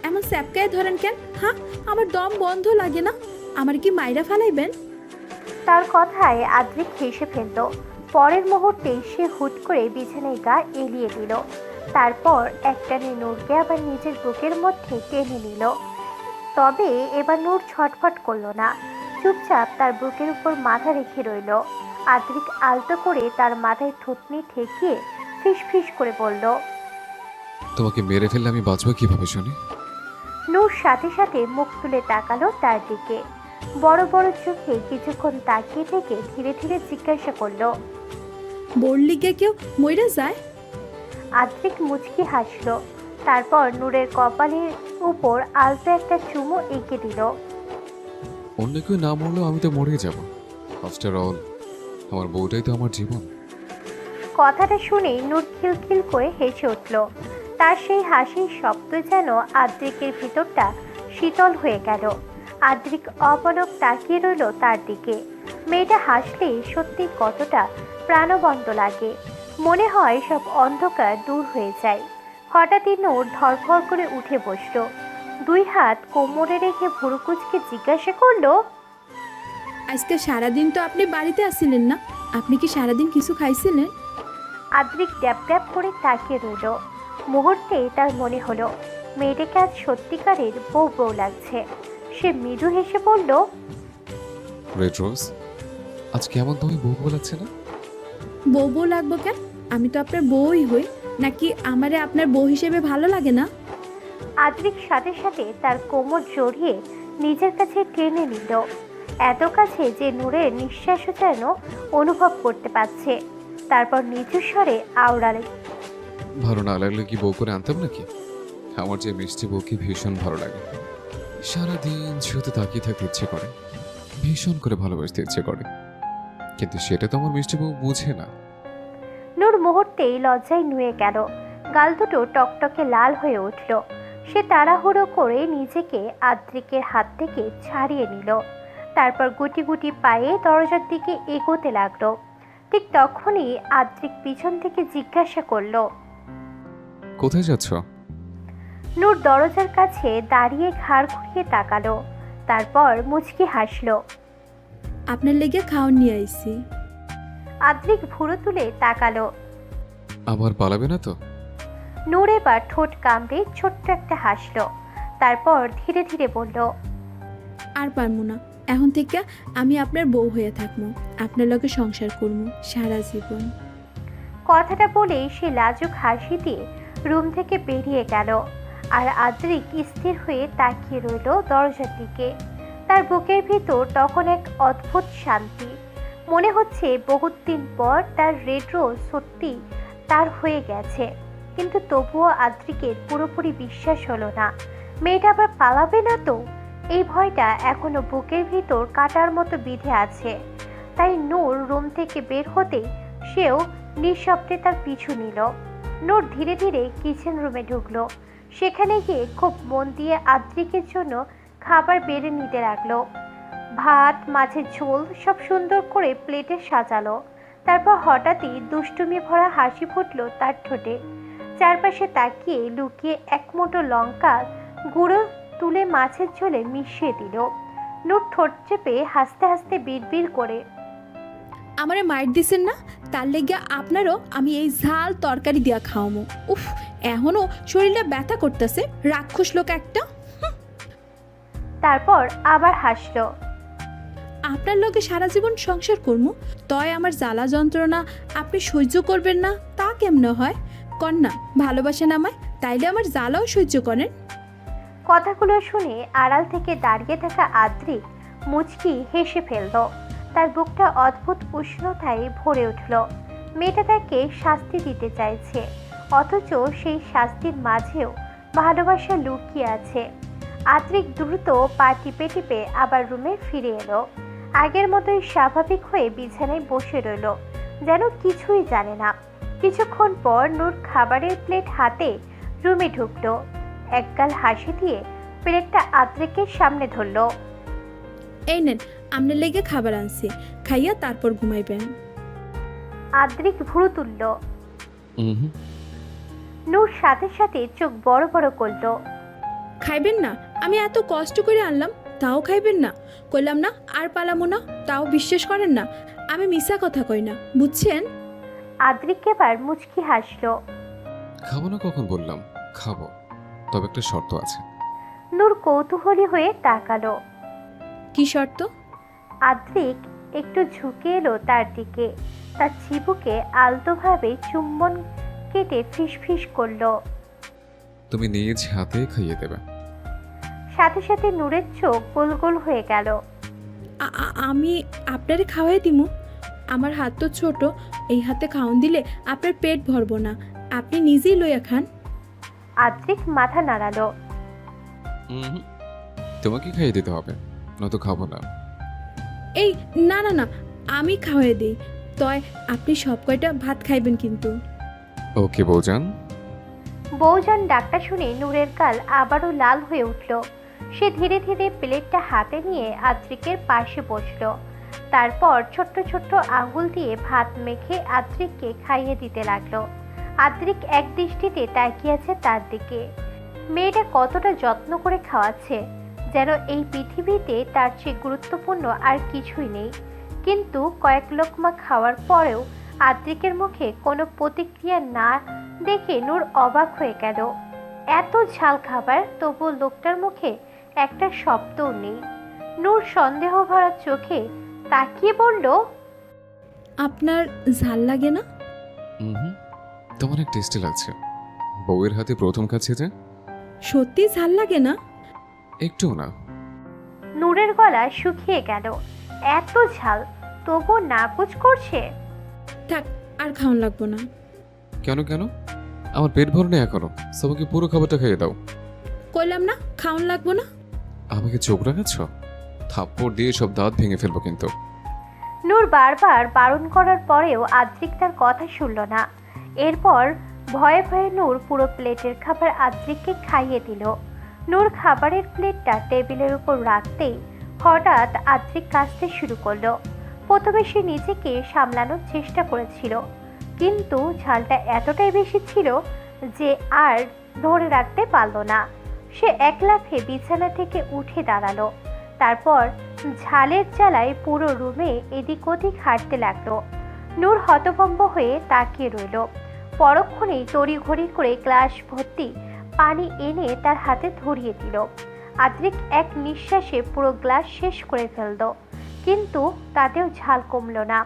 এমন স্যাপকায় ধরেন কেন? হ্যাঁ, আমার দম বন্ধ লাগে না। আমার কি মাইরা ফালাইবেন? তার কথায় আদ্রিক হেসে ফেলল। পরের মুহূর্তেই সে হুট করে বিছানায় গা এলিয়ে দিল, তারপর একটানে নূরকে আবার নিজের বুকের মধ্যে টেনে নিল। তবে এবার নূর ছটফট করলো না, চুপচাপ তার বুকের উপর মাথা রেখে রইল। আদ্রিক আলতো করে তার মাথায় থুতনি ঠেকিয়ে ফিস ফিস করে বলল, তোমাকে মেরে ফেললে আমি বাঁচবো কিভাবে শুনি? নূর সাথে সাথে মুখ তুলে তাকালো তার দিকে। বড় বড় চোখে কিছুক্ষণ তাকিয়ে থেকে ধীরে ধীরে জিজ্ঞাসা করলো। বললি গে কেউ মইরা যায়? আদ্রিক মুচকি হাসলো। তারপর নূরের কপালের উপর আলতো একটা চুমু এঁকে দিল। অন্য কেউ না মরলেও আমি তো মরে যাব। আফটার অল আমার বউটাই তো আমার জীবন। কথাটা শুনেই নূর খিলখিল করে হেসে উঠল। তার সেই হাসির শব্দ যেন আদ্রিকের ভিতরটা শীতল হয়ে গেল। আদ্রিক অপলক তাকিয়ে রইল তার দিকে। মেয়েটা হাসলে সত্যি কতটা প্রাণবন্ত লাগে। মনে হয় সব অন্ধকার দূর হয়ে যায়। হঠাৎই নূর ধরফর করে উঠে বসল। 2 হাত কোমরে রেখে ভুরুকুচকে জিজ্ঞাসা করলো, আজকে সারাদিন তো আপনি বাড়িতে আসিলেন না, আপনি কি সারাদিন কিছু খাইছিলেন? আদ্রিক ড্যাব ড্যাব করে তাকিয়ে রইল। মুহূর্তে তার মনে হলো মেয়েটাকে আজ সত্যিকারের বউ বউ লাগছে। সে মৃদু হেসে বলল, রেড রোজ, আজ কেমন তুমি বউ বলাচ্ছে না? বউ বউ লাগবো কেন? আমি তো আপনার বউই হই। নাকি আমারে আপনার বউ হিসেবে ভালো লাগে না? আদ্রিক সাথে সাথে তার কোমর জড়িয়ে নিজের কাছে টেনে নিল। এত কাছে যে নূরের নিঃশ্বাসও যেন অনুভব করতে পারছে। তারপর নিচু স্বরে আওড়ালে, ভালো না লাগলে কি বউ করে আনতাম নাকি? আমার যে মিষ্টি বউকে ভীষণ ভালো লাগে। সারাদিন শুধু তাকিয়ে থাকতে ইচ্ছে করে, ভীষণ করে ভালোবাসতে ইচ্ছে করে, কিন্তু সেটা তো আমার মিষ্টি বউ বুঝে না। নূর মুহূর্তেই লজ্জায় নুয়ে গেল। গাল দুটো টকটকে লাল হয়ে উঠল। সে তাড়াহুড়ো করে নিজেকে আদ্রিকের হাত থেকে ছাড়িয়ে নিল। তারপর গুটি গুটি পায়ে দরজার দিকে এগোতে লাগলো। ঠিক তখনই আদ্রিক পিছন থেকে জিজ্ঞাসা করলো, কোথায় যাচ্ছ? নূর দরজার কাছে দাঁড়িয়ে ঘাড় ঘুরিয়ে তাকালো। তারপর মুচকি হাসলো। আপনার লেগে খাওয়ান নিয়ে আইছি। আদ্রিক ভুরু তুলে তাকালো। আবার পালাবে না তো? নূর এবার ঠোঁট কামড়ে ছোট্ট একটা হাসলো। তারপর ধীরে ধীরে বলল, আর পারবো না। এখন থেকে আমি আপনার বউ হয়ে থাকবো, আপনার লগে সংসার করবো সারা জীবন। কথাটা বলেই সে লাজুক হাসি দিয়ে রুম থেকে বেরিয়ে গেল। আর আদ্রিক স্থির হয়ে তাকিয়ে রইল দরজার দিকে। তার বুকের ভিতর তখন এক অদ্ভুত শান্তি। মনে হচ্ছে বহুত দিন পর তার রেড রোজ সত্যি তার হয়ে গেছে। কিন্তু তবুও আদ্রিকের পুরোপুরি বিশ্বাস হলো না মেয়েটা আবার পালাবে না তো। এই ভয়টা এখনো বুকের ভিতর কাটার মতো বিঁধে আছে। তাই নূর রুম থেকে বের হতেই সেও নিঃশব্দে তার পিছু নিল। নূর ধীরে ধীরে কিচেন রুমে ঢুকলো। সেখানে গিয়ে খুব মন দিয়ে আদ্রিকের জন্য খাবার বেড়ে নিতে লাগলো। ভাত, মাছের ঝোল সব সুন্দর করে প্লেটে সাজালো। তারপর হঠাৎই দুষ্টুমি ভরা হাসি ফুটলো তার ঠোঁটে। চারপাশে তাকিয়ে লুকিয়ে এক মুঠো লঙ্কা গুঁড়ো তুলে মাছের ঝোলে মিশিয়ে দিল। নূর ঠোঁট চেপে হাসতে হাসতে বিড়বিড় করে, আমারে মাইর দিছেন না, তার লেগে আপনারও আমি এই ঝাল তরকারি দিয়া খাওয়ামো। উফ, এখনো শরীরটা ব্যথা করতেছে, রাক্ষস লোক একটা। তারপর আবার হাসলো। আপনার লগে সারা জীবন সংসার করবো, তয় আমার জ্বালা যন্ত্রণা আপনি সহ্য করবেন না তা কেমনে হয়? কন্যা ভালোবাসেন আমায়, তাইলে আমার জ্বালাও সহ্য করেন। কথাগুলো শুনে আড়াল থেকে দাঁড়িয়ে থাকা আদ্রিক মুচকি হেসে ফেলল। তার বুকটা অদ্ভুত উষ্ণতায় ভরে উঠল। মেয়েটা তাকে শাস্তি দিতে চাইছে, অথচ সেই শাস্তির মাঝেও ভালোবাসা লুকিয়ে আছে। আদ্রিক দ্রুত পা টিপে টিপে আবার রুমে ফিরে এলো। আগের মতোই স্বাভাবিক হয়ে বিছানায় বসে রইল, যেন কিছুই জানে না। কিছুক্ষণ পর নূর খাবারের প্লেট হাতে রুমে ঢুকলো। একগাল হাসি দিয়ে প্লেটটা আদ্রিকের সামনে ধরল। এই নেন, আপনার লেগে খাবার আনছি, খাইয়া তারপর ঘুমাইবেন। আদ্রিক ভুরু তুলল। নূর সাথে সাথে চোখ বড় বড় করলো। খাইবেন না? আমি এত কষ্ট করে আনলাম, তাও খাইবেন না? কইলাম না আর পালামো না, তাও বিশ্বাস করেন না। আমি মিশা কথা কই না, বুঝছেন? আদ্রিক এবার মুচকি হাসলো। খাবো না কখন বললাম? খাবো, তবে একটা শর্ত আছে। নূর কৌতূহলী হয়ে তাকালো। কি শর্ত? আদ্রিক একটু ঝুঁকে এলো তার দিকে। তার চিবুকে আলতোভাবে চুম্বন কেটে ফিসফিস করলো। তুমি নিজ হাতে খাইয়ে দেবে। সাথে সাথে নূরের চোখ গোল গোল হয়ে গেল। আমি আপনারে খাওয়াই দিমু। আমার হাত তো ছোট, এই হাতে খাওয়ান দিলে আপনার পেট ভরবো না, আপনি নিজেই লইয়া খান। আদ্রিক মাথা নাড়ালো। তোমাকে খাইয়ে দিতে হবে, নয়তো খাবো না। এই না না না, আমি খাওয়াই দিই, তয় আপনি সব কয়টা ভাত খাইবেন কিন্তু। ওকে বৌজান। বৌজান ডাকটা শুনে নূরের গাল আবারও লাল হয়ে উঠল। সে ধীরে ধীরে প্লেটটা হাতে নিয়ে আদ্রিকের পাশে বসলো। তারপর ছোট্ট ছোট্ট আঙুল দিয়ে ভাত মেখে আদ্রিককে খাইয়ে দিতে লাগলো। আদ্রিক এক দৃষ্টিতে তাকিয়ে আছে তার দিকে। মেয়েটা কতটা যত্ন করে খাওয়াচ্ছে, যেন এই পৃথিবীতে তার চেয়ে গুরুত্বপূর্ণ আর কিছুই নেই। কিন্তু কয়েক লোকমা খাওয়ার পরেও আদ্রিকের মুখে কোনো প্রতিক্রিয়া না দেখে নূর অবাক হয়ে গেল। এত ঝাল খাবার, তবুও লোকটার মুখে একটা শব্দও নেই। নূর সন্দেহ ভরা চোখে তাকিয়ে বলল, আপনার ঝাল লাগে না? তোমার অনেক টেস্টি লাগছে। বউয়ের হাতে প্রথম খাচ্ছে যে। সত্যি ঝাল লাগে না? একটু না। নূরের গলা শুকিয়ে গেল। এত ঝাল, তবুও নাকুচ করছে। থাক, আর খাওয়ান লাগবো না। কেন কেন? আমার পেট ভরনে এখনো, সবাইকে পুরো খাবারটা খাইয়ে দাও। কইলাম না খাওয়ান লাগবো না। আমাকে চোখ রাখাচ্ছ? থাপ্পড় দিয়ে সব দাঁত ভেঙে ফেলবো কিন্তু। নূর বারবার বারণ করার পরেও আদ্রিক তার কথা শুনল না। এরপর ভয়ে ভয়ে নূর পুরো প্লেটের খাবার আদ্রিককে খাইয়ে দিল। নূর খাবারের প্লেটটা টেবিলের উপর রাখতেই হঠাৎ আদ্রিক কাঁদতে শুরু করলো। প্রথমে সে নিজেকে সামলানোর চেষ্টা করেছিল, কিন্তু ঝালটা এতটাই বেশি ছিল যে আর ধরে রাখতে পারল না। সে এক লাফে বিছানা থেকে উঠে দাঁড়ালো। তারপর ঝালের জ্বালায় পুরো রুমে এদিক ওদিক হাঁটতে লাগলো। নূর হতভম্ব হয়ে তাকিয়ে রইল। পরক্ষণেই তড়িঘড়ি করে গ্লাস ভর্তি পানি এনে তার হাতে ধরিয়ে দিল। আদ্রিক এক নিঃশ্বাসে পুরো গ্লাস শেষ করে ফেলল, কিন্তু তাতেও ঝাল কমল না।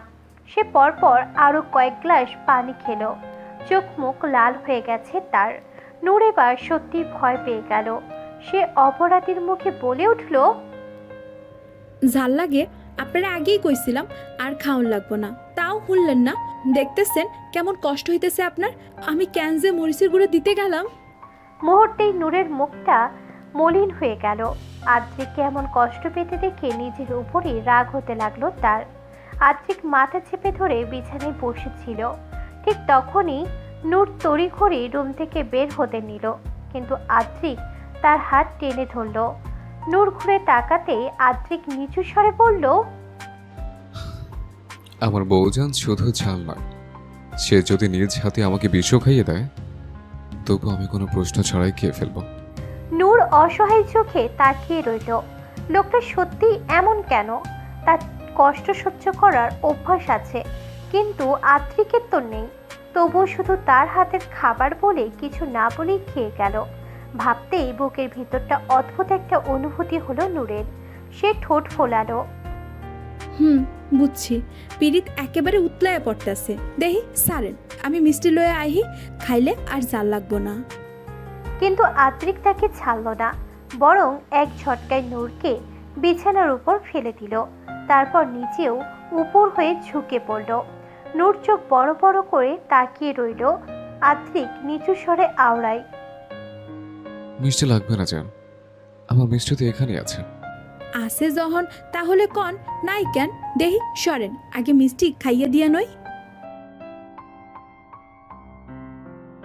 সে পরপর আরো কয়েক গ্লাস পানি খেলো। চোখ মুখ লাল হয়ে গেছে তার। নূর এবার সত্যি ভয় পেয়ে গেল। সে অপরাধীর মুখে বলে উঠল, ঝাল লাগে? আপনারা আগেই কইছিলাম আর খাওয়ান লাগবো না, তাও শুনলেন না। দেখতেছেন কেমন কষ্ট হইতেছে আপনার। আমি কেন যে মরিচের গুঁড়ো দিতে গেলাম। মুহূর্তেই নূরের মুখটা মলিন হয়ে গেল। আদ্রিককে এমন কষ্ট পেতে দেখে নিজের উপরই রাগ হতে লাগলো তার। আদ্রিক মাথা চেপে ধরে বিছানায় বসেছিল। ঠিক তখনই নূর তড়িঘড়ি রুম থেকে বের হতে নিল, কিন্তু আদ্রিক তার হাত টেনে ধরল। নূর ঘুরে তাকাতে আদ্রিক নিচু স্বরে বলল, আমার বউজান শুধু ঝাল নয়, সে যদি নিজ হাতে আমাকে বিষও খাইয়ে দেয়, তবু আমি কোনো প্রশ্ন ছাড়াই খেয়ে ফেলবো। নূর অসহায় চোখে তাকিয়ে রইল। লোকটা সত্যি এমন কেন? তার কষ্ট সহ্য করার অভ্যাস আছে, কিন্তু আদ্রিকের তো নেই। তবুও শুধু তার হাতের খাবার বলে কিছু না বলেই খেয়ে গেল। ভাবতেই বুকের ভিতরটা অদ্ভুত একটা অনুভূতি হলো নূরের। সে ঠোঁট ফোলালো। বুঝছি, পিরিত একেবারে উতলায় পড়তেছে। দেখি সারেন, আমি মিষ্টি লয়ে আইহি, খাইলে আর জাল লাগবো না। কিন্তু আদ্রিক তাকে ছাড়ল না, বরং এক ঝটকায় নূরকে বিছানার উপর ফেলে দিল। তারপর নিচেও উপর হয়ে ঝুঁকে পড়ল। নূর চোখ বড় বড় করে তাকিয়ে রইল। আদ্রিক নিচু স্বরে আওড়ায়, মিষ্টি লাগবে না জান, আমার মিষ্টি তো এখানে আছে। আছে যখন তাহলে কন নাই কেন? দেখি সরেন, আগে মিষ্টি খাইয়া দিয়া নই।